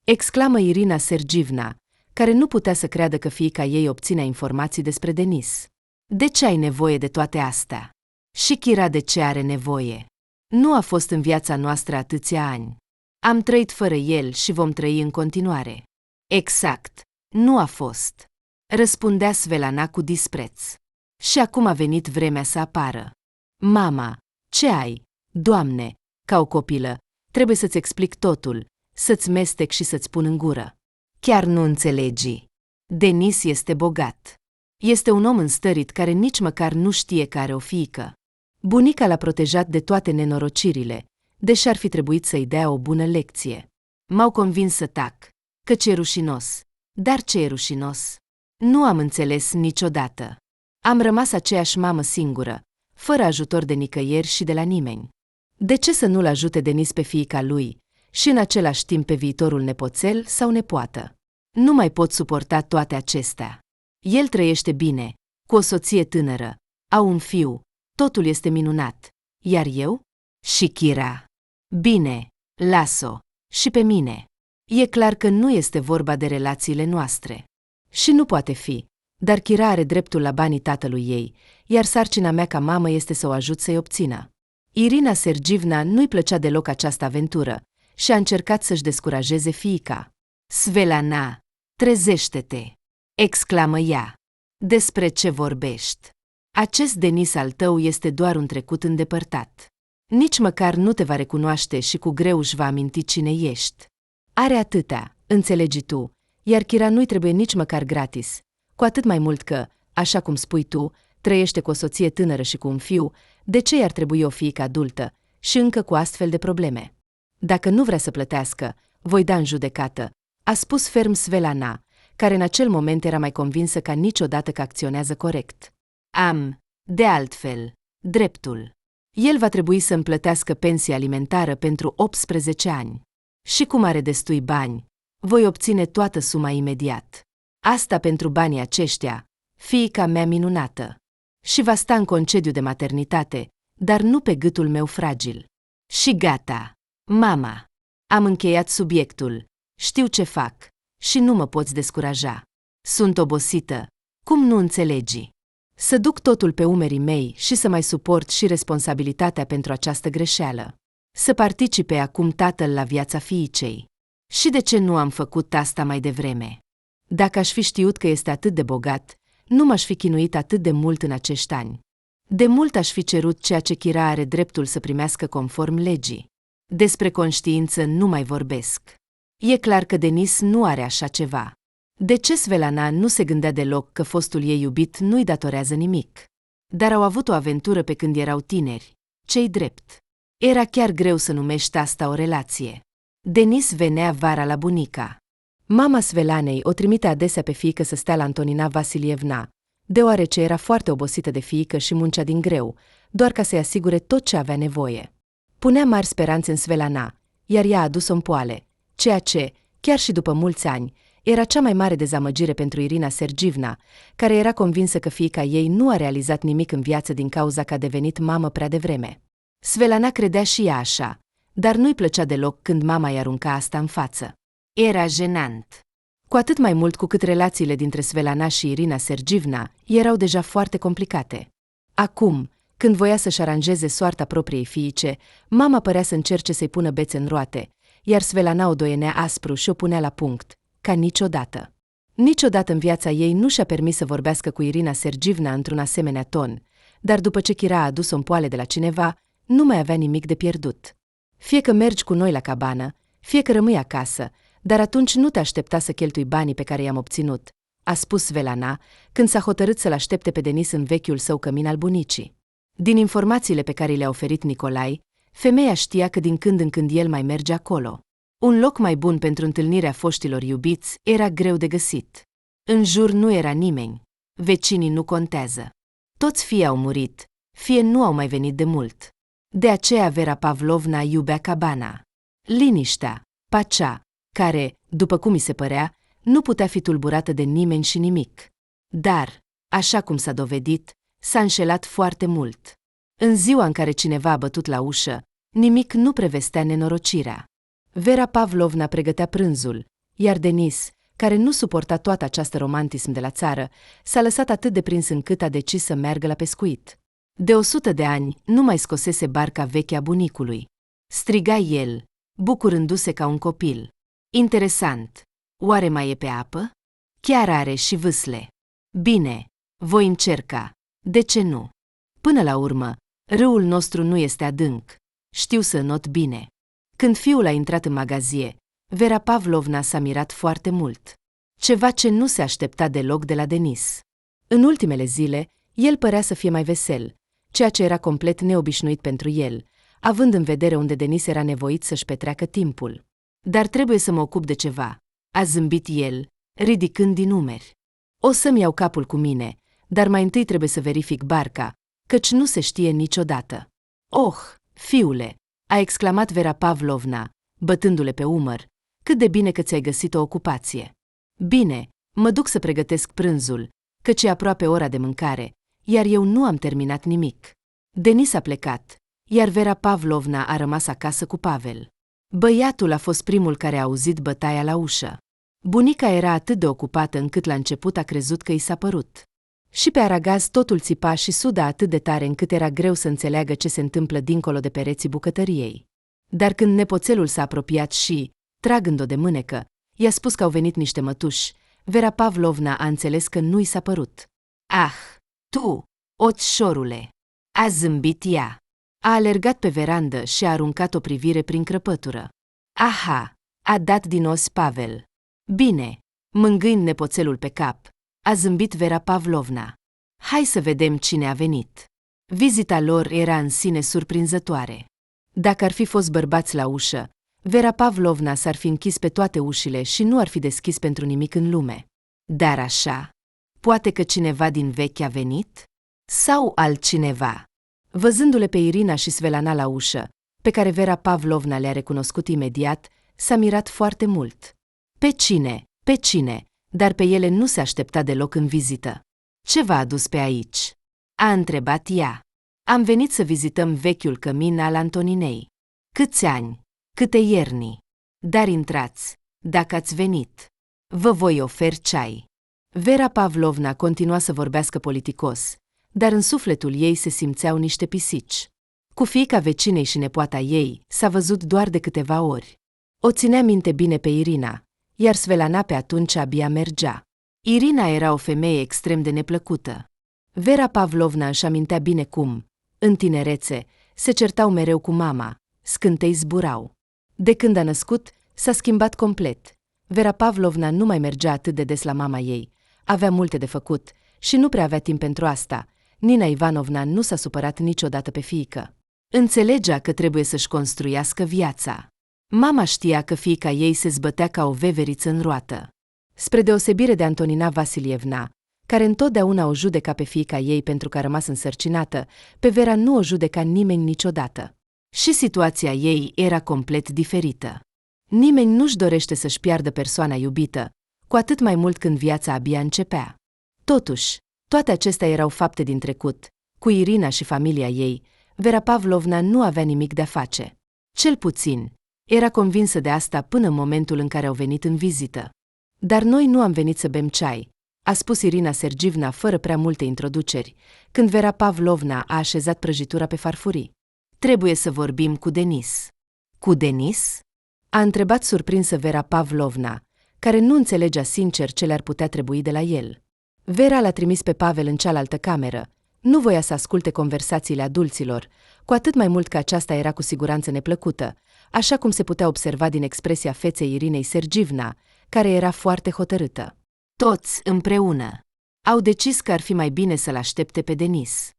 Exclamă Irina Sergievna, care nu putea să creadă că fiica ei obținea informații despre Denis. De ce ai nevoie de toate astea? Și Kira de ce are nevoie? Nu a fost în viața noastră atâția ani. Am trăit fără el și vom trăi în continuare. Exact, nu a fost. Răspundea Svelana cu dispreț. Și acum a venit vremea să apară. Mama, ce ai? Doamne, ca o copilă, trebuie să-ți explic totul, să-ți mestec și să-ți pun în gură. Chiar nu înțelegi. Denis este bogat. Este un om înstărit care nici măcar nu știe că are o fiică. Bunica l-a protejat de toate nenorocirile, deși ar fi trebuit să-i dea o bună lecție. M-au convins să tac, căci e rușinos. Dar ce e rușinos? Nu am înțeles niciodată. Am rămas aceeași mamă singură, fără ajutor de nicăieri și de la nimeni. De ce să nu-l ajute Denis pe fiica lui și în același timp pe viitorul nepoțel sau nepoată? Nu mai pot suporta toate acestea. El trăiește bine, cu o soție tânără, au un fiu, totul este minunat. Iar eu? Și Kira. Bine, las-o. Și pe mine. E clar că nu este vorba de relațiile noastre. Și nu poate fi, dar Kira are dreptul la banii tatălui ei, iar sarcina mea ca mamă este să o ajut să-i obțină. Irina Sergievna nu-i plăcea deloc această aventură și a încercat să-și descurajeze fiica. Svelana, trezește-te! Exclamă ea. Despre ce vorbești? Acest Denis al tău este doar un trecut îndepărtat. Nici măcar nu te va recunoaște și cu greu își va aminti cine ești. Are atâtea, înțelegi tu, iar Kira nu-i trebuie nici măcar gratis, cu atât mai mult că, așa cum spui tu, trăiește cu o soție tânără și cu un fiu, de ce i-ar trebui o fiică adultă și încă cu astfel de probleme? Dacă nu vrea să plătească, voi da în judecată, a spus ferm Svelana, care în acel moment era mai convinsă ca niciodată că acționează corect. Am, de altfel, dreptul. El va trebui să-mi plătească pensie alimentară pentru 18 ani. Și cum are destui bani, voi obține toată suma imediat. Asta pentru banii aceștia, fiica mea minunată. Și va sta în concediu de maternitate, dar nu pe gâtul meu fragil. Și gata. Mama, am încheiat subiectul. Știu ce fac și nu mă poți descuraja. Sunt obosită. Cum nu înțelegi? Să duc totul pe umerii mei și să mai suport și responsabilitatea pentru această greșeală. Să participe acum tatăl la viața fiicei. Și de ce nu am făcut asta mai devreme? Dacă aș fi știut că este atât de bogat, nu m-aș fi chinuit atât de mult în acești ani. De mult aș fi cerut ceea ce Kira are dreptul să primească conform legii. Despre conștiință nu mai vorbesc. E clar că Denis nu are așa ceva. De ce Svelana nu se gândea deloc că fostul ei iubit nu-i datorează nimic? Dar au avut o aventură pe când erau tineri, ce-i drept. Era chiar greu să numești asta o relație. Denis venea vara la bunica. Mama Svelanei o trimite adesea pe fiică să stea la Antonina Vasilievna, deoarece era foarte obosită de fiică și muncea din greu, doar ca să-i asigure tot ce avea nevoie. Punea mari speranțe în Svelana, iar ea a adus-o în poale, ceea ce, chiar și după mulți ani, era cea mai mare dezamăgire pentru Irina Sergievna, care era convinsă că fiica ei nu a realizat nimic în viață din cauza că a devenit mamă prea devreme. Svelana credea și ea așa, dar nu-i plăcea deloc când mama i arunca asta în față. Era jenant. Cu atât mai mult cu cât relațiile dintre Svelana și Irina Sergievna erau deja foarte complicate. Acum, când voia să-și aranjeze soarta propriei fiice, mama părea să încerce să-i pună bețe în roate, iar Svelana o doienea aspru și o punea la punct, ca niciodată. Niciodată în viața ei nu și-a permis să vorbească cu Irina Sergievna într-un asemenea ton, dar după ce Chira a adus-o în poale de la cineva, nu mai avea nimic de pierdut. Fie că mergi cu noi la cabană, fie că rămâi acasă, dar atunci nu te aștepta să cheltui banii pe care i-am obținut, a spus Svelana, când s-a hotărât să-l aștepte pe Denis în vechiul său cămin al bunicii. Din informațiile pe care le-a oferit Nicolai, femeia știa că din când în când el mai merge acolo. Un loc mai bun pentru întâlnirea foștilor iubiți era greu de găsit. În jur nu era nimeni. Vecinii nu contează. Toți fie au murit, fie nu au mai venit de mult. De aceea Vera Pavlovna iubea cabana. Liniștea, pacea, care, după cum i se părea, nu putea fi tulburată de nimeni și nimic. Dar, așa cum s-a dovedit, s-a înșelat foarte mult. În ziua în care cineva a bătut la ușă, nimic nu prevestea nenorocirea. Vera Pavlovna pregătea prânzul, iar Denis, care nu suporta toată această romantism de la țară, s-a lăsat atât de prins încât a decis să meargă la pescuit. De 100 de ani nu mai scosese barca veche a bunicului. Striga el, bucurându-se ca un copil. Interesant, oare mai e pe apă? Chiar are și vâsle. Bine, voi încerca, de ce nu? Până la urmă, râul nostru nu este adânc, știu să înot bine. Când fiul a intrat în magazie, Vera Pavlovna s-a mirat foarte mult. Ceva ce nu se aștepta deloc de la Denis. În ultimele zile, el părea să fie mai vesel, ceea ce era complet neobișnuit pentru el, având în vedere unde Denis era nevoit să-și petreacă timpul. Dar trebuie să mă ocup de ceva, a zâmbit el, ridicând din umeri. O să-mi iau capul cu mine, dar mai întâi trebuie să verific barca, căci nu se știe niciodată. Oh, fiule, a exclamat Vera Pavlovna, bătându-le pe umăr, cât de bine că ți-ai găsit o ocupație. Bine, mă duc să pregătesc prânzul, căci e aproape ora de mâncare, iar eu nu am terminat nimic. Denis a plecat, iar Vera Pavlovna a rămas acasă cu Pavel. Băiatul a fost primul care a auzit bătaia la ușă. Bunica era atât de ocupată încât la început a crezut că i s-a părut. Și pe aragaz totul țipa și suda atât de tare încât era greu să înțeleagă ce se întâmplă dincolo de pereții bucătăriei. Dar când nepoțelul s-a apropiat și, tragând-o de mânecă, i-a spus că au venit niște mătuși, Vera Pavlovna a înțeles că nu i s-a părut. Ah, tu, oțșorule! A zâmbit ea. A alergat pe verandă și a aruncat o privire prin crăpătură. Aha, a dat din os Pavel. Bine, mângâind nepoțelul pe cap, a zâmbit Vera Pavlovna. Hai să vedem cine a venit. Vizita lor era în sine surprinzătoare. Dacă ar fi fost bărbați la ușă, Vera Pavlovna s-ar fi închis pe toate ușile și nu ar fi deschis pentru nimic în lume. Dar așa, poate că cineva din vechi a venit? Sau altcineva? Văzându-le pe Irina și Svelana la ușă, pe care Vera Pavlovna le-a recunoscut imediat, s-a mirat foarte mult. Pe cine, dar pe ele nu se aștepta deloc în vizită. Ce v-a adus pe aici? A întrebat ea. Am venit să vizităm vechiul cămin al Antoninei. Câți ani? Câte ierni? Dar intrați, dacă ați venit. Vă voi oferi ceai. Vera Pavlovna continua să vorbească politicos, dar în sufletul ei se simțeau niște pisici. Cu fiica vecinei și nepoata ei s-a văzut doar de câteva ori. O ținea minte bine pe Irina, iar Svelana pe atunci abia mergea. Irina era o femeie extrem de neplăcută. Vera Pavlovna își amintea bine cum, în tinerețe, se certau mereu cu mama, scântei zburau. De când a născut, s-a schimbat complet. Vera Pavlovna nu mai mergea atât de des la mama ei, avea multe de făcut și nu prea avea timp pentru asta. Nina Ivanovna nu s-a supărat niciodată pe fiică. Înțelegea că trebuie să-și construiască viața. Mama știa că fiica ei se zbătea ca o veveriță în roată. Spre deosebire de Antonina Vasilievna, care întotdeauna o judeca pe fiica ei pentru că a rămas însărcinată, pe Vera nu o judeca nimeni niciodată. Și situația ei era complet diferită. Nimeni nu-și dorește să-și piardă persoana iubită, cu atât mai mult când viața abia începea. Totuși, toate acestea erau fapte din trecut. Cu Irina și familia ei, Vera Pavlovna nu avea nimic de-a face. Cel puțin, era convinsă de asta până în momentul în care au venit în vizită. Dar noi nu am venit să bem ceai, a spus Irina Sergievna fără prea multe introduceri, când Vera Pavlovna a așezat prăjitura pe farfurii. Trebuie să vorbim cu Denis. Cu Denis? A întrebat surprinsă Vera Pavlovna, care nu înțelegea sincer ce le-ar putea trebui de la el. Vera l-a trimis pe Pavel în cealaltă cameră. Nu voia să asculte conversațiile adulților, cu atât mai mult că aceasta era cu siguranță neplăcută, așa cum se putea observa din expresia feței Irinei Sergievna, care era foarte hotărâtă. Toți, împreună, au decis că ar fi mai bine să-l aștepte pe Denis.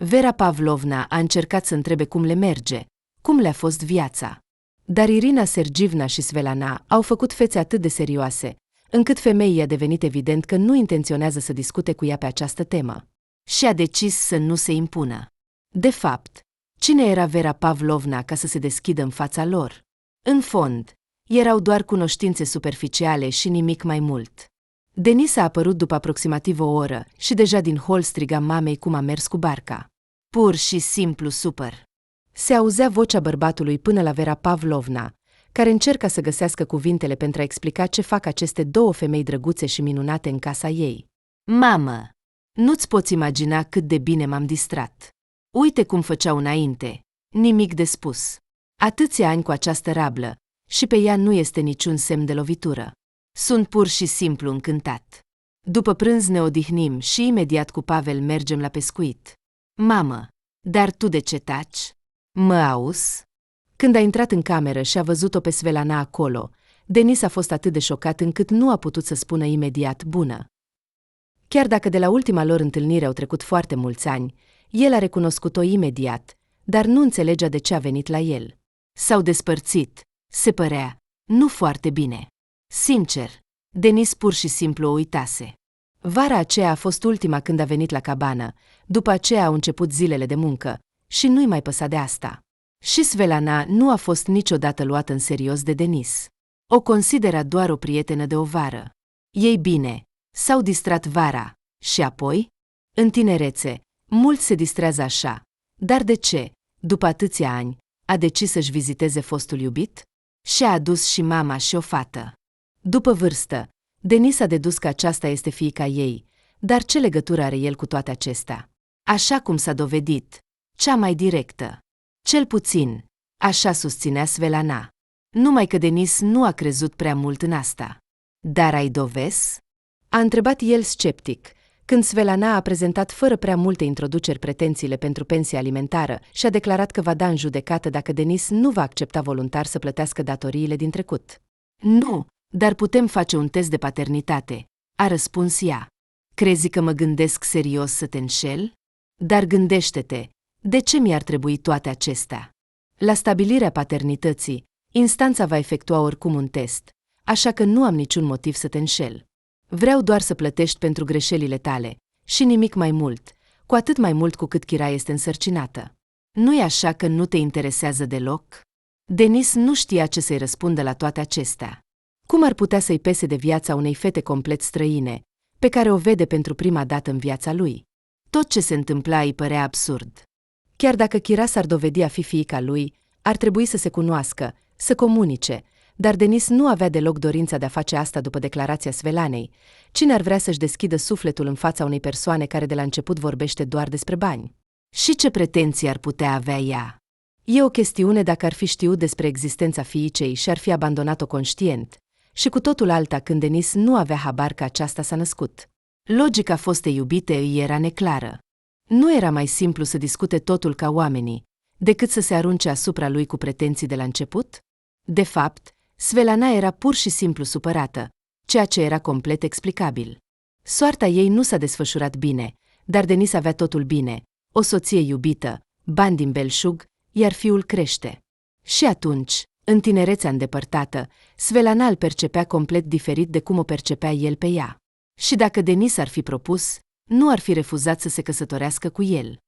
Vera Pavlovna a încercat să întrebe cum le merge, cum le-a fost viața. Dar Irina Sergievna și Svelana au făcut fețe atât de serioase, încât femeii i-a devenit evident că nu intenționează să discute cu ea pe această temă. Și a decis să nu se impună. De fapt, cine era Vera Pavlovna ca să se deschidă în fața lor? În fond, erau doar cunoștințe superficiale și nimic mai mult. Denis a apărut după aproximativ o oră și deja din hol striga mamei cum a mers cu barca. Pur și simplu super. Se auzea vocea bărbatului până la Vera Pavlovna, care încerca să găsească cuvintele pentru a explica ce fac aceste două femei drăguțe și minunate în casa ei. Mamă, nu-ți poți imagina cât de bine m-am distrat. Uite cum făceau înainte, nimic de spus. Atâția ani cu această rablă, și pe ea nu este niciun semn de lovitură. Sunt pur și simplu încântat. După prânz ne odihnim și imediat cu Pavel mergem la pescuit. Mamă, dar tu de ce taci? Mă auzi? Când a intrat în cameră și a văzut-o pe Svelana acolo, Denis a fost atât de șocat încât nu a putut să spună imediat bună. Chiar dacă de la ultima lor întâlnire au trecut foarte mulți ani, el a recunoscut-o imediat, dar nu înțelegea de ce a venit la el. S-au despărțit, se părea, nu foarte bine. Sincer, Denis pur și simplu o uitase. Vara aceea a fost ultima când a venit la cabană, după aceea au început zilele de muncă și nu-i mai păsa de asta. Și Svelana nu a fost niciodată luată în serios de Denis. O considera doar o prietenă de o vară. Ei bine, s-au distrat vara și apoi? În tinerețe, mulți se distrează așa, dar de ce, după atâția ani, a decis să-și viziteze fostul iubit? Și-a adus și mama și o fată. După vârstă, Denis a dedus că aceasta este fiica ei, dar ce legătură are el cu toate acestea? Așa cum s-a dovedit, cea mai directă. Cel puțin, așa susținea Svelana. Numai că Denis nu a crezut prea mult în asta. Dar ai dovezi? A întrebat el sceptic, când Svelana a prezentat fără prea multe introduceri pretențiile pentru pensie alimentară și a declarat că va da în judecată dacă Denis nu va accepta voluntar să plătească datoriile din trecut. Nu, dar putem face un test de paternitate, a răspuns ea. Crezi că mă gândesc serios să te înșel? Dar gândește-te, de ce mi-ar trebui toate acestea? La stabilirea paternității, instanța va efectua oricum un test, așa că nu am niciun motiv să te înșel. Vreau doar să plătești pentru greșelile tale și nimic mai mult, cu atât mai mult cu cât Chira este însărcinată. Nu-i așa că nu te interesează deloc? Denis nu știa ce să-i răspundă la toate acestea. Cum ar putea să-i pese de viața unei fete complet străine, pe care o vede pentru prima dată în viața lui? Tot ce se întâmpla îi părea absurd. Chiar dacă Chira s-ar dovedi a fi fiica lui, ar trebui să se cunoască, să comunice, dar Denis nu avea deloc dorința de a face asta după declarația Svelanei. Cine ar vrea să-și deschidă sufletul în fața unei persoane care de la început vorbește doar despre bani? Și ce pretenții ar putea avea ea? E o chestiune dacă ar fi știut despre existența fiicei și ar fi abandonat-o conștient, și cu totul alta când Denis nu avea habar că aceasta s-a născut. Logica fostei iubite îi era neclară. Nu era mai simplu să discute totul ca oamenii, decât să se arunce asupra lui cu pretenții de la început? De fapt, Svelana era pur și simplu supărată, ceea ce era complet explicabil. Soarta ei nu s-a desfășurat bine, dar Denis avea totul bine, o soție iubită, bani din belșug, iar fiul crește. Și atunci, în tinerețea îndepărtată, Svetlana îl percepea complet diferit de cum o percepea el pe ea. Și dacă Denis ar fi propus, nu ar fi refuzat să se căsătorească cu el.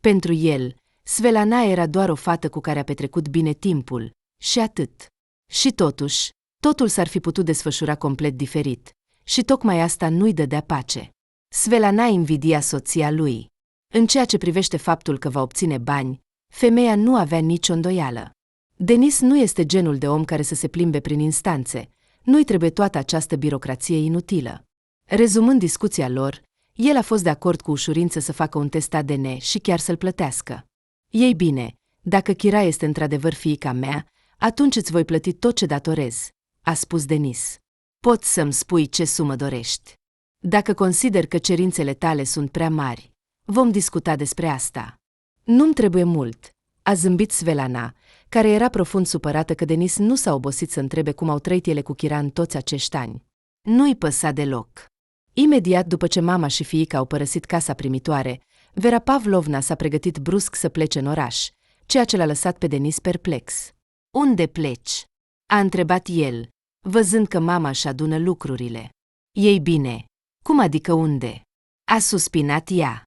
Pentru el, Svetlana era doar o fată cu care a petrecut bine timpul, și atât. Și totuși, totul s-ar fi putut desfășura complet diferit, și tocmai asta nu-i dădea pace. Svetlana invidia soția lui. În ceea ce privește faptul că va obține bani, femeia nu avea nicio îndoială. Denis nu este genul de om care să se plimbe prin instanțe, nu-i trebuie toată această birocrație inutilă. Rezumând discuția lor, el a fost de acord cu ușurință să facă un test ADN și chiar să-l plătească. Ei bine, dacă Kira este într-adevăr fiica mea, atunci îți voi plăti tot ce datorez, a spus Denis. Poți să-mi spui ce sumă dorești. Dacă consider că cerințele tale sunt prea mari, vom discuta despre asta. Nu-mi trebuie mult, a zâmbit Svetlana, care era profund supărată că Denis nu s-a obosit să întrebe cum au trăit ele cu Kira în toți acești ani. Nu-i păsa deloc. Imediat după ce mama și fiica au părăsit casa primitoare, Vera Pavlovna s-a pregătit brusc să plece în oraș, ceea ce l-a lăsat pe Denis perplex. Unde pleci? A întrebat el, văzând că mama își adună lucrurile. Ei bine, cum adică unde? A suspinat ea.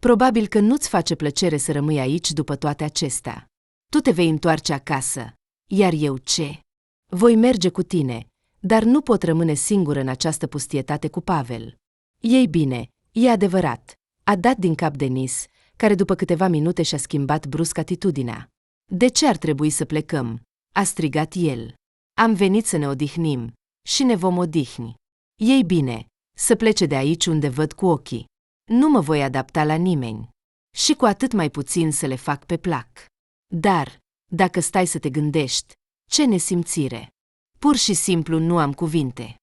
Probabil că nu-ți face plăcere să rămâi aici după toate acestea. Tu te vei întoarce acasă, iar eu ce? Voi merge cu tine, dar nu pot rămâne singură în această pustietate cu Pavel. Ei bine, e adevărat, a dat din cap Denis, care după câteva minute și-a schimbat brusc atitudinea. De ce ar trebui să plecăm? A strigat el. Am venit să ne odihnim și ne vom odihni. Ei bine, să plece de aici unde văd cu ochii. Nu mă voi adapta la nimeni. Și cu atât mai puțin să le fac pe plac. Dar, dacă stai să te gândești, ce nesimțire! Pur și simplu nu am cuvinte.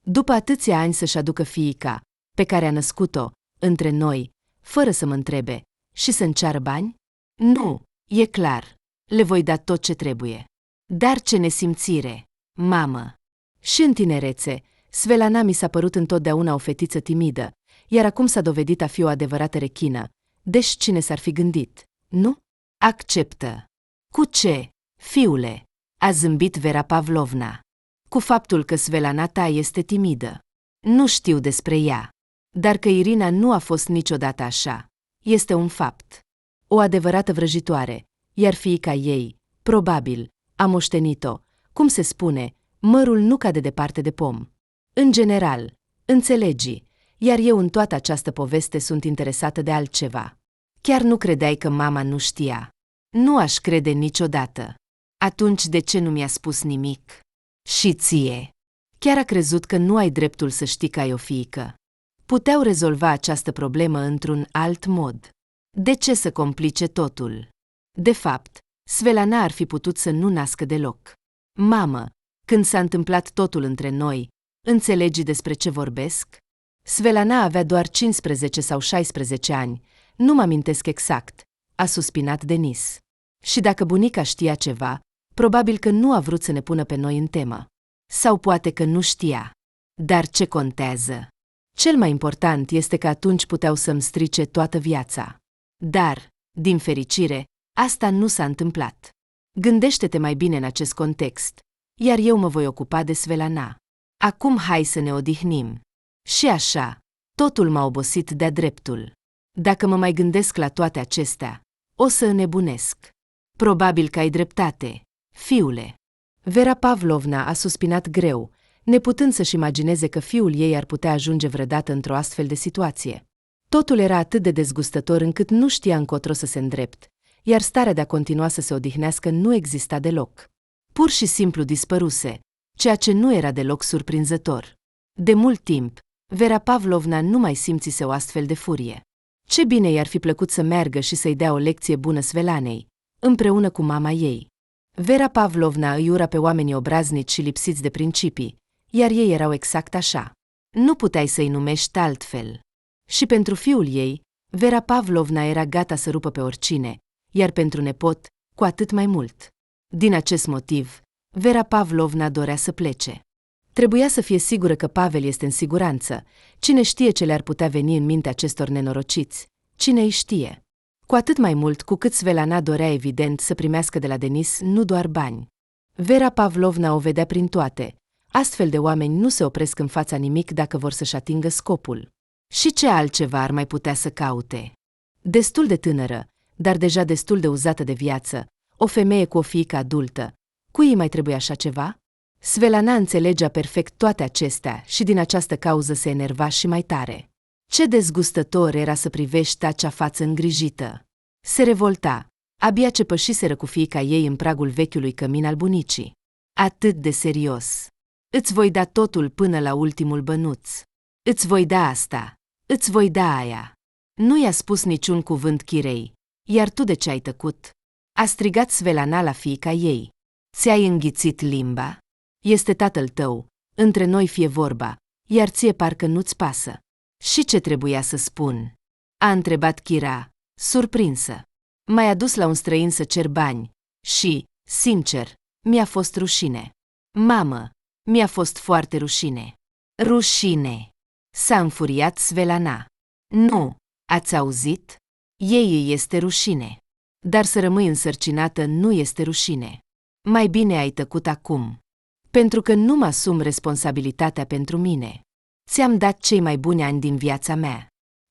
După atâția ani să-și aducă fiica, pe care a născut-o, între noi, fără să mă întrebe, și să-mi ceară bani? Nu, e clar, le voi da tot ce trebuie. Dar ce nesimțire, mamă! Și în tinerețe, Svetlana mi s-a părut întotdeauna o fetiță timidă, iar acum s-a dovedit a fi o adevărată rechină, deși cine s-ar fi gândit, nu? Acceptă. Cu ce, fiule? A zâmbit Vera Pavlovna. Cu faptul că Svetlana ta este timidă. Nu știu despre ea. Dar că Irina nu a fost niciodată așa. Este un fapt. O adevărată vrăjitoare, iar fiica ei, probabil, a moștenit-o, cum se spune, mărul nu cade departe de pom. În general, înțelegi, iar eu în toată această poveste sunt interesată de altceva. Chiar nu credeai că mama nu știa. Nu aș crede niciodată. Atunci de ce nu mi-a spus nimic? Și ție? Chiar a crezut că nu ai dreptul să știi că ai o fiică. Puteau rezolva această problemă într-un alt mod. De ce să complice totul? De fapt, Svetlana ar fi putut să nu nască deloc. Mamă, când s-a întâmplat totul între noi, înțelegi despre ce vorbesc? Svetlana avea doar 15 sau 16 ani, nu mă amintesc exact, a suspinat Denis. Și dacă bunica știa ceva, probabil că nu a vrut să ne pună pe noi în temă. Sau poate că nu știa. Dar ce contează? Cel mai important este că atunci puteau să-mi strice toată viața. Dar, din fericire, asta nu s-a întâmplat. Gândește-te mai bine în acest context, iar eu mă voi ocupa de Svetlana. Acum hai să ne odihnim. Și așa, totul m-a obosit de-a dreptul. Dacă mă mai gândesc la toate acestea, o să înnebunesc. Probabil că ai dreptate, fiule. Vera Pavlovna a suspinat greu, neputând să-și imagineze că fiul ei ar putea ajunge vreodată într-o astfel de situație. Totul era atât de dezgustător încât nu știa încotro să se îndrept, iar starea de a continua să se odihnească nu exista deloc. Pur și simplu dispăruse, ceea ce nu era deloc surprinzător. De mult timp, Vera Pavlovna nu mai simțise o astfel de furie. Ce bine i-ar fi plăcut să meargă și să-i dea o lecție bună Svetlanei, împreună cu mama ei. Vera Pavlovna îi ura pe oamenii obraznici și lipsiți de principii, iar ei erau exact așa. Nu puteai să-i numești altfel. Și pentru fiul ei, Vera Pavlovna era gata să rupă pe oricine, iar pentru nepot, cu atât mai mult. Din acest motiv, Vera Pavlovna dorea să plece. Trebuia să fie sigură că Pavel este în siguranță. Cine știe ce le-ar putea veni în minte acestor nenorociți? Cine îi știe? Cu atât mai mult cu cât Svelana dorea evident să primească de la Denis nu doar bani. Vera Pavlovna o vedea prin toate. Astfel de oameni nu se opresc în fața nimic dacă vor să-și atingă scopul. Și ce altceva ar mai putea să caute? Destul de tânără, dar deja destul de uzată de viață, o femeie cu o fiică adultă. Cui îi mai trebuie așa ceva? Svelana înțelegea perfect toate acestea și din această cauză se enerva și mai tare. Ce dezgustător era să privești acea față îngrijită. Se revolta, abia ce pășiseră cu fiica ei în pragul vechiului cămin al bunicii. Atât de serios. Îți voi da totul până la ultimul bănuț. Îți voi da asta. Îți voi da aia. Nu i-a spus niciun cuvânt Chirei. Iar tu de ce ai tăcut? A strigat Svelana la fiica ei. Ți-ai înghițit limba? Este tatăl tău, între noi fie vorba, iar ție parcă nu-ți pasă. Și ce trebuia să spun? A întrebat Chira, surprinsă. M-ai adus la un străin să cer bani și, sincer, mi-a fost rușine. Mamă, mi-a fost foarte rușine. Rușine! S-a înfuriat Svelana. Nu, ați auzit? Ei îi este rușine. Dar să rămâi însărcinată nu este rușine. Mai bine ai tăcut acum. Pentru că nu mă asum responsabilitatea pentru mine. Ți-am dat cei mai buni ani din viața mea.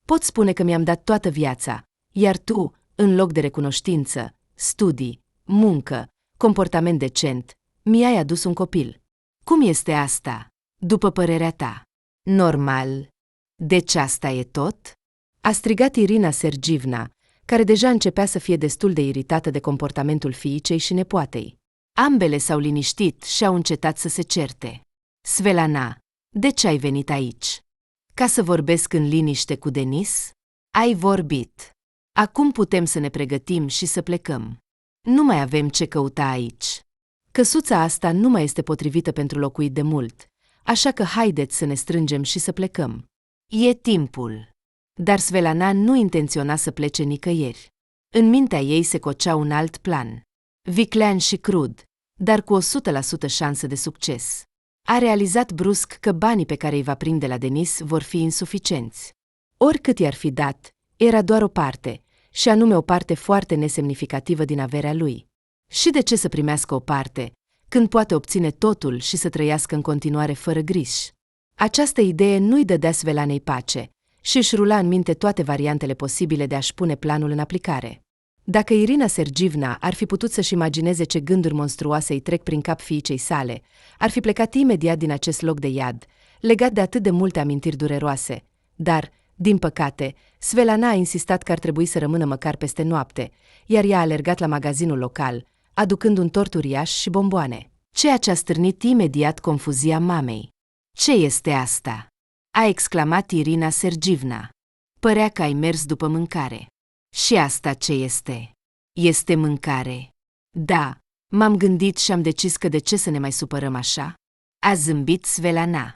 Pot spune că mi-am dat toată viața, iar tu, în loc de recunoștință, studii, muncă, comportament decent, mi-ai adus un copil. Cum este asta, după părerea ta? Normal. Deci asta e tot? A strigat Irina Sergievna, care deja începea să fie destul de iritată de comportamentul fiicei și nepoatei. Ambele s-au liniștit și au încetat să se certe. Svelana, de ce ai venit aici? Ca să vorbesc în liniște cu Denis? Ai vorbit. Acum putem să ne pregătim și să plecăm. Nu mai avem ce căuta aici. Căsuța asta nu mai este potrivită pentru locuit de mult, așa că haideți să ne strângem și să plecăm. E timpul. Dar Svelana nu intenționa să plece nicăieri. În mintea ei se cocea un alt plan. Viclean și crud, dar cu 100% șansă de succes. A realizat brusc că banii pe care îi va prinde la Denis vor fi insuficienți. Oricât i-ar fi dat, era doar o parte, și anume o parte foarte nesemnificativă din averea lui. Și de ce să primească o parte, când poate obține totul și să trăiască în continuare fără griji? Această idee nu-i dădea Svelanei pace și își rula în minte toate variantele posibile de a-și pune planul în aplicare. Dacă Irina Sergievna ar fi putut să-și imagineze ce gânduri monstruoase îi trec prin cap fiicei sale, ar fi plecat imediat din acest loc de iad, legat de atât de multe amintiri dureroase. Dar, din păcate, Svelana a insistat că ar trebui să rămână măcar peste noapte, iar ea a alergat la magazinul local, aducând un tort uriaș și bomboane, ceea ce a stârnit imediat confuzia mamei. Ce este asta?" a exclamat Irina Sergievna. Părea că ai mers după mâncare." Și asta ce este? Este mâncare." Da, m-am gândit și am decis că de ce să ne mai supărăm așa?" a zâmbit Svelana.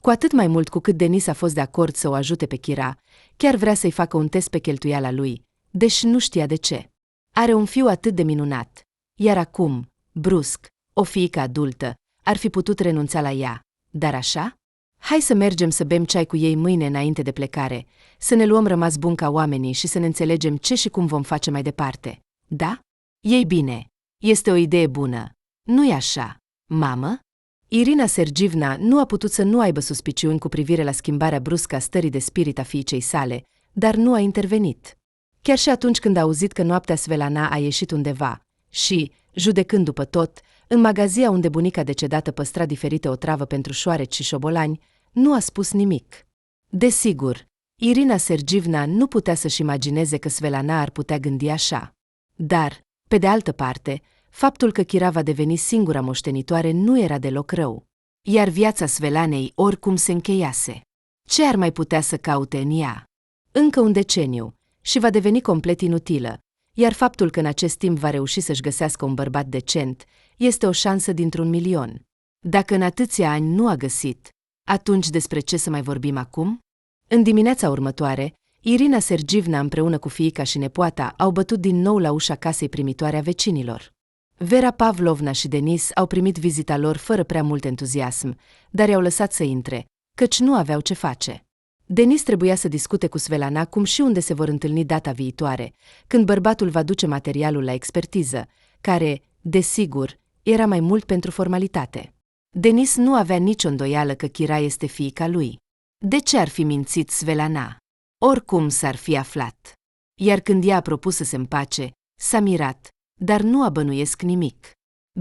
Cu atât mai mult cu cât Denis a fost de acord să o ajute pe Chira, chiar vrea să-i facă un test pe cheltuiala lui, deși nu știa de ce. Are un fiu atât de minunat, iar acum, brusc, o fiică adultă, ar fi putut renunța la ea, dar așa? Hai să mergem să bem ceai cu ei mâine înainte de plecare, să ne luăm rămas bun ca oamenii și să ne înțelegem ce și cum vom face mai departe. Da? Ei bine, este o idee bună. Nu-i așa, mamă? Irina Sergievna nu a putut să nu aibă suspiciuni cu privire la schimbarea bruscă a stării de spirit a fiicei sale, dar nu a intervenit. Chiar și atunci când a auzit că noaptea Svelana a ieșit undeva și, judecând după tot, în magazia unde bunica decedată păstra diferite otravă pentru șoareci și șobolani, nu a spus nimic. Desigur, Irina Sergievna nu putea să-și imagineze că Svelana ar putea gândi așa. Dar, pe de altă parte, faptul că Chira va deveni singura moștenitoare nu era deloc rău. Iar viața Svelanei oricum se încheiase. Ce ar mai putea să caute în ea? Încă un deceniu și va deveni complet inutilă, iar faptul că în acest timp va reuși să-și găsească un bărbat decent este o șansă dintr-un milion. Dacă în atâția ani nu a găsit, atunci despre ce să mai vorbim acum? În dimineața următoare, Irina Sergievna împreună cu fiica și nepoata au bătut din nou la ușa casei primitoare a vecinilor. Vera Pavlovna și Denis au primit vizita lor fără prea mult entuziasm, dar i-au lăsat să intre, căci nu aveau ce face. Denis trebuia să discute cu Svetlana cum și unde se vor întâlni data viitoare, când bărbatul va duce materialul la expertiză, care, desigur, era mai mult pentru formalitate. Denis nu avea nicio îndoială că Kira este fiica lui. De ce ar fi mințit Svetlana? Oricum s-ar fi aflat. Iar când ea a propus să se împace, s-a mirat, dar nu a bănuiesc nimic.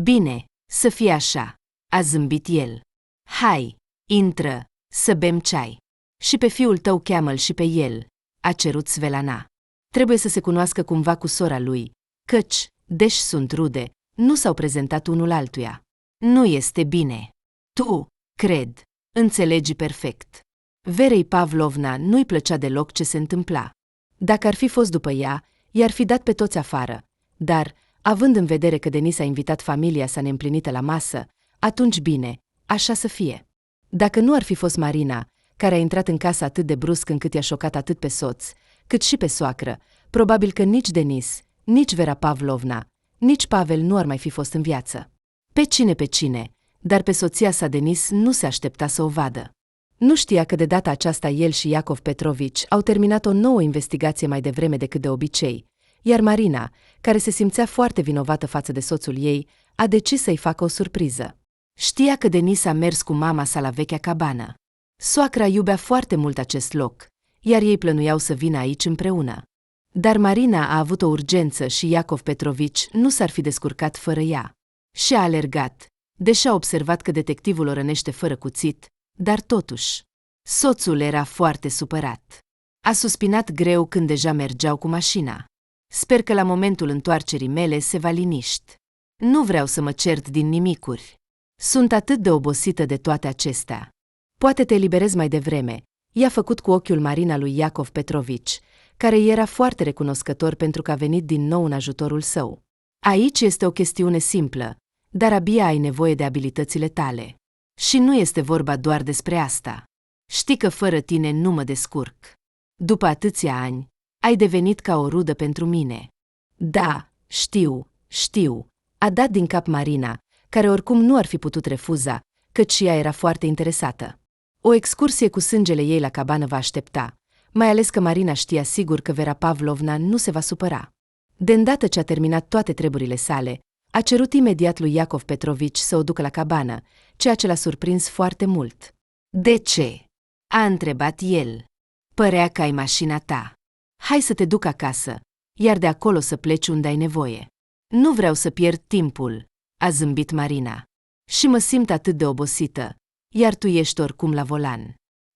Bine, să fie așa, a zâmbit el. Hai, intră, să bem ceai. Și pe fiul tău cheamă-l și pe el, a cerut Svetlana. Trebuie să se cunoască cumva cu sora lui, căci, deși sunt rude, nu s-au prezentat unul altuia. Nu este bine. Tu, cred, înțelegi perfect. Verei Pavlovna nu-i plăcea deloc ce se întâmpla. Dacă ar fi fost după ea, i-ar fi dat pe toți afară, dar, având în vedere că Denis a invitat familia sa neîmplinită la masă, atunci bine, așa să fie. Dacă nu ar fi fost Marina, care a intrat în casă atât de brusc încât i-a șocat atât pe soț, cât și pe soacră, probabil că nici Denis, nici Vera Pavlovna, nici Pavel nu ar mai fi fost în viață. Pe cine, dar pe soția sa Denis nu se aștepta să o vadă. Nu știa că de data aceasta el și Iacov Petrovici au terminat o nouă investigație mai devreme decât de obicei, iar Marina, care se simțea foarte vinovată față de soțul ei, a decis să-i facă o surpriză. Știa că Denis a mers cu mama sa la vechea cabană. Soacra iubea foarte mult acest loc, iar ei plănuiau să vină aici împreună. Dar Marina a avut o urgență și Iacov Petrovici nu s-ar fi descurcat fără ea. Și a alergat, deși a observat că detectivul o rănește fără cuțit, dar totuși. Soțul era foarte supărat. A suspinat greu când deja mergeau cu mașina. Sper că la momentul întoarcerii mele se va liniști. Nu vreau să mă cert din nimicuri. Sunt atât de obosită de toate acestea. Poate te eliberezi mai devreme, i-a făcut cu ochiul Marina lui Iacov Petrovici, care era foarte recunoscător pentru că a venit din nou în ajutorul său. Aici este o chestiune simplă, dar abia ai nevoie de abilitățile tale. Și nu este vorba doar despre asta. Știi că fără tine nu mă descurc. După atâția ani, ai devenit ca o rudă pentru mine. Da, știu, a dat din cap Marina, care oricum nu ar fi putut refuza, căci și ea era foarte interesată. O excursie cu sângele ei la cabană va aștepta, mai ales că Marina știa sigur că Vera Pavlovna nu se va supăra. De îndată ce a terminat toate treburile sale, a cerut imediat lui Iacov Petrovici să o ducă la cabană, ceea ce l-a surprins foarte mult. De ce? A întrebat el. Părea că ai mașina ta. Hai să te duc acasă, iar de acolo să pleci unde ai nevoie. Nu vreau să pierd timpul, a zâmbit Marina. Și mă simt atât de obosită, iar tu ești oricum la volan.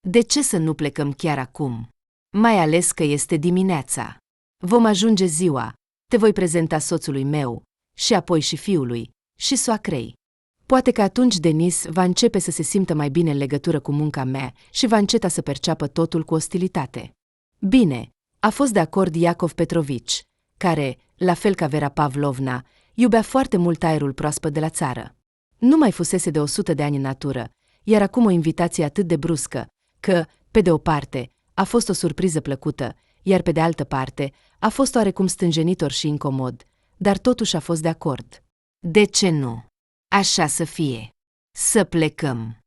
De ce să nu plecăm chiar acum? Mai ales că este dimineața. Vom ajunge ziua, te voi prezenta soțului meu, și apoi și fiului, și soacrei. Poate că atunci Denis va începe să se simtă mai bine în legătură cu munca mea și va înceta să perceapă totul cu ostilitate. Bine, a fost de acord Iacov Petrovici, care, la fel ca Vera Pavlovna, iubea foarte mult aerul proaspăt de la țară. Nu mai fusese de 100 de ani în natură, iar acum o invitație atât de bruscă, că, pe de o parte, a fost o surpriză plăcută, iar pe de altă parte, a fost oarecum stânjenitor și incomod, dar totuși a fost de acord. De ce nu? Așa să fie. Să plecăm.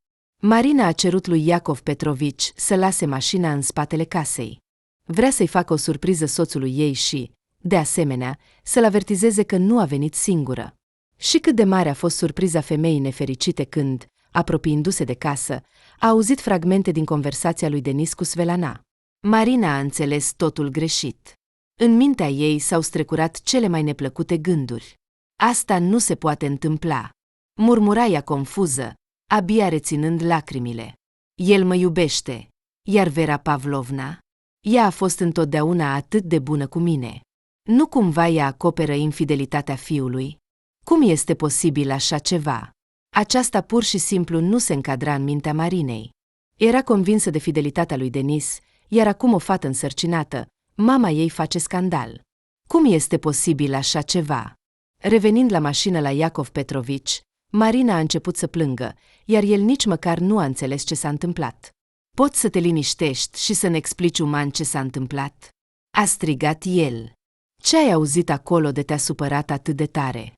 Marina a cerut lui Iacov Petrovici să lase mașina în spatele casei. Vrea să-i facă o surpriză soțului ei și, de asemenea, să-l avertizeze că nu a venit singură. Și cât de mare a fost surpriza femeii nefericite când, apropiindu-se de casă, a auzit fragmente din conversația lui Denis cu Svetlana. Marina a înțeles totul greșit. În mintea ei s-au strecurat cele mai neplăcute gânduri. Asta nu se poate întâmpla. Murmura ea confuză, abia reținând lacrimile. El mă iubește, iar Vera Pavlovna? Ea a fost întotdeauna atât de bună cu mine. Nu cumva ea acoperă infidelitatea fiului? Cum este posibil așa ceva? Aceasta pur și simplu nu se încadra în mintea Marinei. Era convinsă de fidelitatea lui Denis, iar acum o fată însărcinată, mama ei face scandal. Cum este posibil așa ceva? Revenind la mașină la Iacov Petrovici, Marina a început să plângă, iar el nici măcar nu a înțeles ce s-a întâmplat. Poți să te liniștești și să ne explici uman ce s-a întâmplat? A strigat el. Ce ai auzit acolo de te-a supărat atât de tare?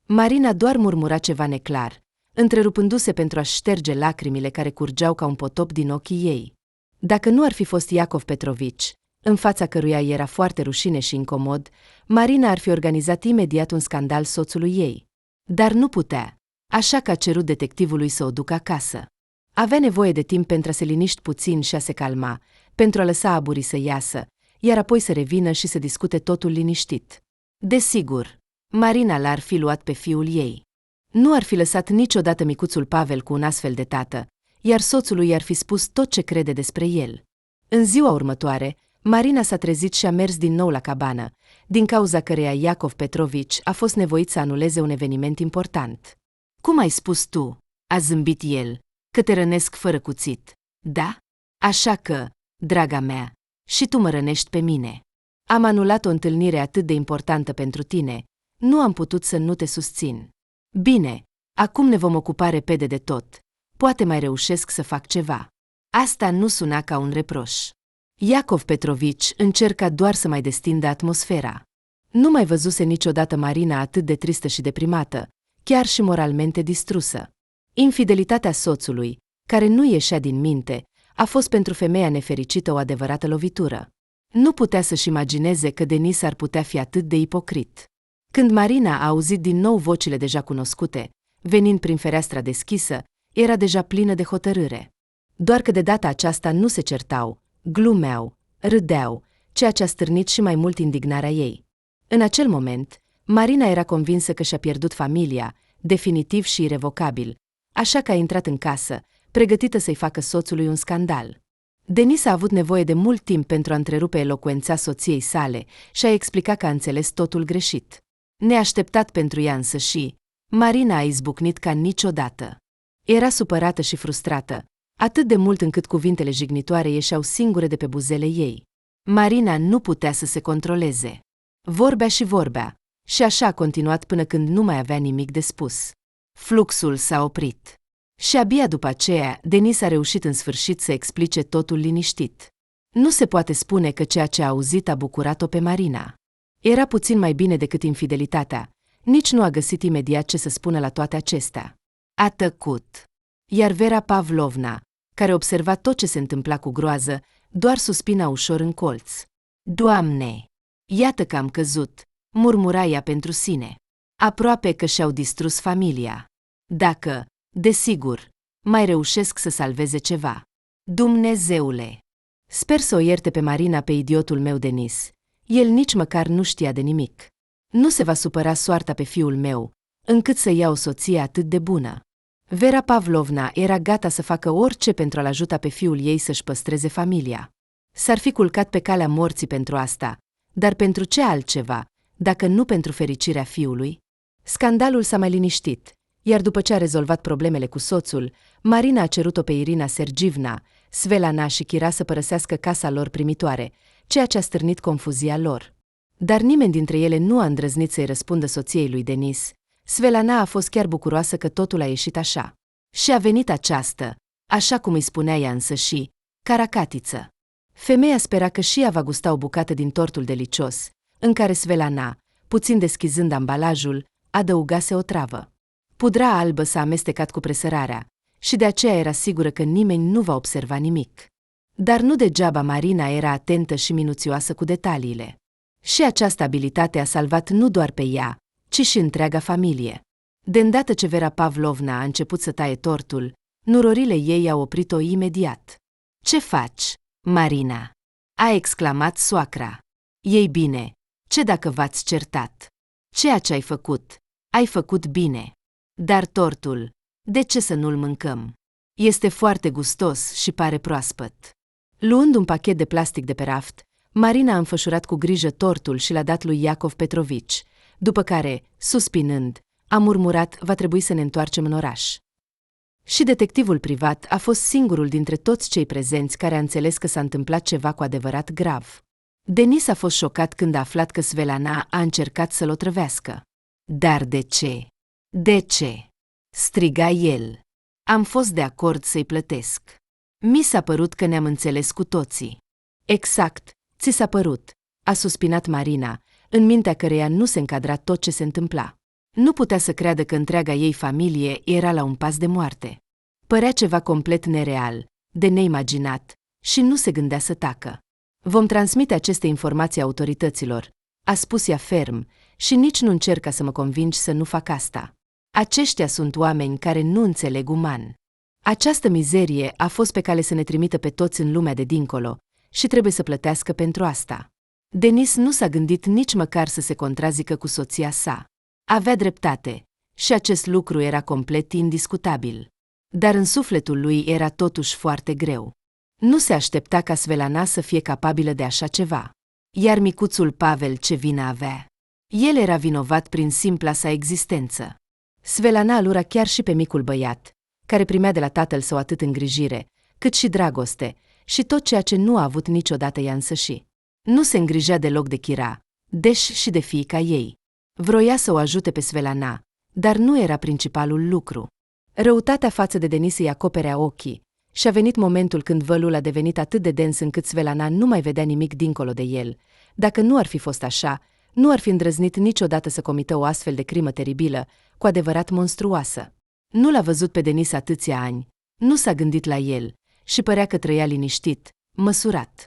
Marina doar murmura ceva neclar, întrerupându-se pentru a șterge lacrimile care curgeau ca un potop din ochii ei. Dacă nu ar fi fost Iacov Petrovici, în fața căruia era foarte rușine și incomod, Marina ar fi organizat imediat un scandal soțului ei. Dar nu putea, așa că a cerut detectivului să o ducă acasă. Avea nevoie de timp pentru a se liniști puțin și a se calma, pentru a lăsa aburii să iasă, iar apoi să revină și să discute totul liniștit. Desigur, Marina l-ar fi luat pe fiul ei. Nu ar fi lăsat niciodată micuțul Pavel cu un astfel de tată, iar soțului i-ar fi spus tot ce crede despre el. În ziua următoare, Marina s-a trezit și a mers din nou la cabană, din cauza căreia Iacov Petrovici a fost nevoit să anuleze un eveniment important. Cum ai spus tu, a zâmbit el, că te rănesc fără cuțit, da? Așa că, draga mea, și tu mă rănești pe mine. Am anulat o întâlnire atât de importantă pentru tine, nu am putut să nu te susțin. Bine, acum ne vom ocupa repede de tot, poate mai reușesc să fac ceva. Asta nu suna ca un reproș. Iacov Petrovici încerca doar să mai destindă atmosfera. Nu mai văzuse niciodată Marina atât de tristă și deprimată, chiar și moralmente distrusă. Infidelitatea soțului, care nu ieșea din minte, a fost pentru femeia nefericită o adevărată lovitură. Nu putea să-și imagineze că Denis ar putea fi atât de ipocrit. Când Marina a auzit din nou vocile deja cunoscute, venind prin fereastra deschisă, era deja plină de hotărâre. Doar că de data aceasta nu se certau, glumeau, râdeau, ceea ce a stârnit și mai mult indignarea ei. În acel moment, Marina era convinsă că și-a pierdut familia, definitiv și irevocabil, așa că a intrat în casă, pregătită să-i facă soțului un scandal. Denis a avut nevoie de mult timp pentru a întrerupe elocuența soției sale și a explica că a înțeles totul greșit. Neașteptat pentru ea însă și, Marina a izbucnit ca niciodată. Era supărată și frustrată, atât de mult încât cuvintele jignitoare ieșeau singure de pe buzele ei. Marina nu putea să se controleze. Vorbea și vorbea, și așa a continuat până când nu mai avea nimic de spus. Fluxul s-a oprit. Și abia după aceea, Denis a reușit în sfârșit să explice totul liniștit. Nu se poate spune că ceea ce a auzit a bucurat-o pe Marina. Era puțin mai bine decât infidelitatea, nici nu a găsit imediat ce să spună la toate acestea. A tăcut. Iar Vera Pavlovna, care observa tot ce se întâmpla cu groază, doar suspina ușor în colț. Doamne! Iată că am căzut, murmura ea pentru sine. Aproape că și-au distrus familia. Dacă, desigur, mai reușesc să salveze ceva. Dumnezeule! Sper să o ierte pe Marina pe idiotul meu Denis. El nici măcar nu știa de nimic. Nu se va supăra soarta pe fiul meu, încât să ia o soție atât de bună. Vera Pavlovna era gata să facă orice pentru a-l ajuta pe fiul ei să-și păstreze familia. S-ar fi culcat pe calea morții pentru asta, dar pentru ce altceva, dacă nu pentru fericirea fiului? Scandalul s-a mai liniștit, iar după ce a rezolvat problemele cu soțul, Marina a cerut-o pe Irina Sergivna, Svelana și Chira să părăsească casa lor primitoare, ceea ce a stârnit confuzia lor. Dar nimeni dintre ele nu a îndrăznit să-i răspundă soției lui Denis. Svelana a fost chiar bucuroasă că totul a ieșit așa. Și a venit această, așa cum îi spunea ea însăși, caracatiță. Femeia spera că și ea va gusta o bucată din tortul delicios, în care Svelana, puțin deschizând ambalajul, adăugase o travă. Pudra albă s-a amestecat cu presărarea și de aceea era sigură că nimeni nu va observa nimic. Dar nu degeaba Marina era atentă și minuțioasă cu detaliile. Și această abilitate a salvat nu doar pe ea, ci și întreaga familie. De îndată ce Vera Pavlovna a început să taie tortul, nurorile ei au oprit-o imediat. Ce faci, Marina?" a exclamat soacra. Ei bine, ce dacă v-ați certat? Ceea ce ai făcut bine. Dar tortul, de ce să nu-l mâncăm? Este foarte gustos și pare proaspăt." Luând un pachet de plastic de pe raft, Marina a înfășurat cu grijă tortul și l-a dat lui Iacov Petrovici, după care, suspinând, a murmurat: va trebui să ne întoarcem în oraș. Și detectivul privat a fost singurul dintre toți cei prezenți care a înțeles că s-a întâmplat ceva cu adevărat grav. Denis a fost șocat când a aflat că Svelana a încercat să-l otrăvească. Dar de ce? De ce?" striga el. Am fost de acord să-i plătesc. Mi s-a părut că ne-am înțeles cu toții." Exact, ți s-a părut," a suspinat Marina, în mintea căreia nu se încadra tot ce se întâmpla. Nu putea să creadă că întreaga ei familie era la un pas de moarte. Părea ceva complet nereal, de neimaginat, și nu se gândea să tacă. Vom transmite aceste informații autorităților, a spus ea ferm, și nici nu încerca să mă convingi să nu fac asta. Aceștia sunt oameni care nu înțeleg uman. Această mizerie a fost pe cale să ne trimită pe toți în lumea de dincolo și trebuie să plătească pentru asta. Denis nu s-a gândit nici măcar să se contrazică cu soția sa. Avea dreptate și acest lucru era complet indiscutabil. Dar în sufletul lui era totuși foarte greu. Nu se aștepta ca Svelana să fie capabilă de așa ceva. Iar micuțul Pavel ce vină avea? El era vinovat prin simpla sa existență. Svelana îl ura chiar și pe micul băiat, care primea de la tatăl său atât îngrijire, cât și dragoste, și tot ceea ce nu a avut niciodată ea însăși. Nu se îngrijea deloc de Chira, deși și de fiica ei. Vroia să o ajute pe Svelana, dar nu era principalul lucru. Răutatea față de Denis îi acoperea ochii și a venit momentul când vălul a devenit atât de dens încât Svelana nu mai vedea nimic dincolo de el. Dacă nu ar fi fost așa, nu ar fi îndrăznit niciodată să comită o astfel de crimă teribilă, cu adevărat monstruoasă. Nu l-a văzut pe Denis atâția ani, nu s-a gândit la el și părea că trăia liniștit, măsurat.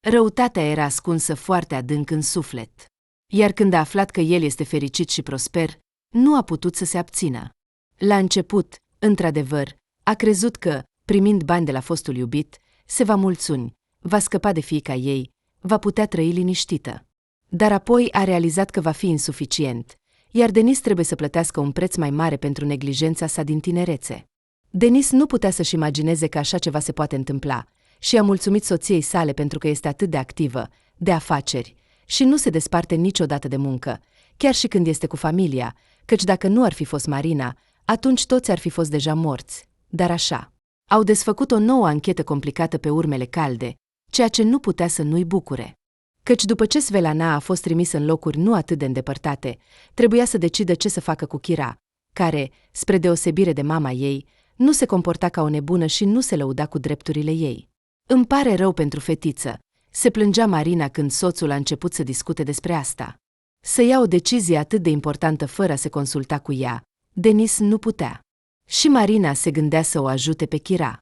Răutatea era ascunsă foarte adânc în suflet. Iar când a aflat că el este fericit și prosper, nu a putut să se abțină. La început, într-adevăr, a crezut că, primind bani de la fostul iubit, se va mulțumi, va scăpa de fiica ei, va putea trăi liniștită. Dar apoi a realizat că va fi insuficient, iar Denis trebuie să plătească un preț mai mare pentru neglijența sa din tinerețe. Denis nu putea să-și imagineze că așa ceva se poate întâmpla și a mulțumit soției sale pentru că este atât de activă, de afaceri, și nu se desparte niciodată de muncă, chiar și când este cu familia, căci dacă nu ar fi fost Marina, atunci toți ar fi fost deja morți. Dar așa. Au desfăcut o nouă anchetă complicată pe urmele calde, ceea ce nu putea să nu-i bucure. Căci după ce Svelana a fost trimisă în locuri nu atât de îndepărtate, trebuia să decidă ce să facă cu Chira, care, spre deosebire de mama ei, nu se comporta ca o nebună și nu se lăuda cu drepturile ei. Îmi pare rău pentru fetiță, se plângea Marina când soțul a început să discute despre asta. Să ia o decizie atât de importantă fără a se consulta cu ea, Denis nu putea. Și Marina se gândea să o ajute pe Chira.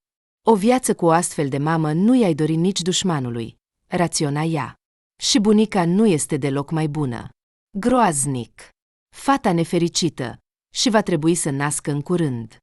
O viață cu o astfel de mamă nu i-ai dori nici dușmanului, raționa ea. Și bunica nu este deloc mai bună. Groaznic. Fata nefericită și va trebui să nască în curând.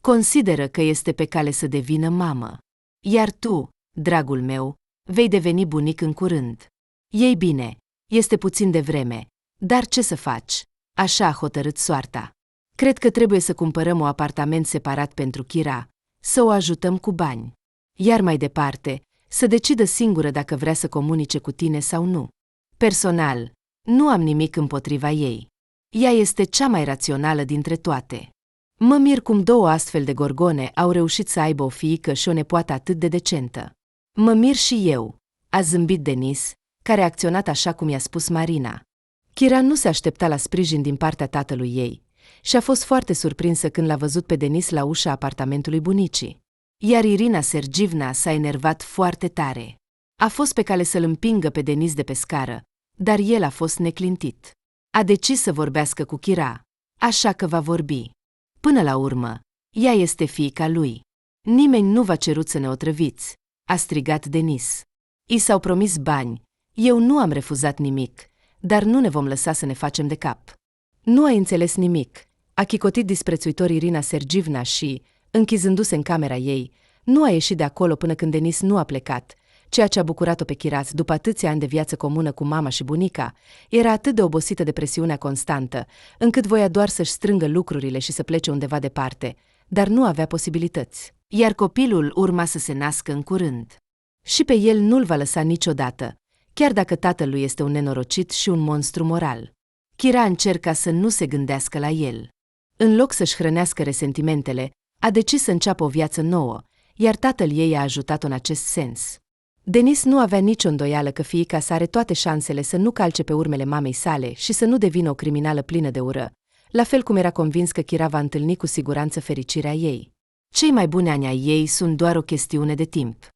Consideră că este pe cale să devină mamă. Iar tu, dragul meu, vei deveni bunic în curând. Ei bine, este puțin de vreme, dar ce să faci? Așa a hotărât soarta. Cred că trebuie să cumpărăm un apartament separat pentru Chira, să o ajutăm cu bani. Iar mai departe, să decidă singură dacă vrea să comunice cu tine sau nu. Personal, nu am nimic împotriva ei. Ea este cea mai rațională dintre toate. Mă mir cum două astfel de gorgone au reușit să aibă o fiică și o nepoată atât de decentă. Mă mir și eu, a zâmbit Denis, care a acționat așa cum i-a spus Marina. Chira nu se aștepta la sprijin din partea tatălui ei și a fost foarte surprinsă când l-a văzut pe Denis la ușa apartamentului bunicii. Iar Irina Sergivna s-a enervat foarte tare. A fost pe cale să-l împingă pe Denis de pe scară, dar el a fost neclintit. A decis să vorbească cu Chira, așa că va vorbi. Până la urmă, ea este fiica lui. Nimeni nu v-a cerut să ne otrăviți, a strigat Denis. I s-au promis bani, eu nu am refuzat nimic, dar nu ne vom lăsa să ne facem de cap. Nu ai înțeles nimic, a chicotit disprețuitor Irina Sergivna și, închizându-se în camera ei, nu a ieșit de acolo până când Denis nu a plecat, ceea ce a bucurat-o pe Chira după atâția ani de viață comună cu mama și bunica. Era atât de obosită de presiunea constantă, încât voia doar să-și strângă lucrurile și să plece undeva departe, dar nu avea posibilități. Iar copilul urma să se nască în curând. Și pe el nu-l va lăsa niciodată, chiar dacă tatălui este un nenorocit și un monstru moral. Chira încerca să nu se gândească la el. În loc să-și hrănească resentimentele, a decis să înceapă o viață nouă, iar tatăl ei a ajutat-o în acest sens. Denis nu avea nicio îndoială că fiica sa are toate șansele să nu calce pe urmele mamei sale și să nu devină o criminală plină de ură, la fel cum era convins că Chira va întâlni cu siguranță fericirea ei. Cei mai buni ani ai ei sunt doar o chestiune de timp.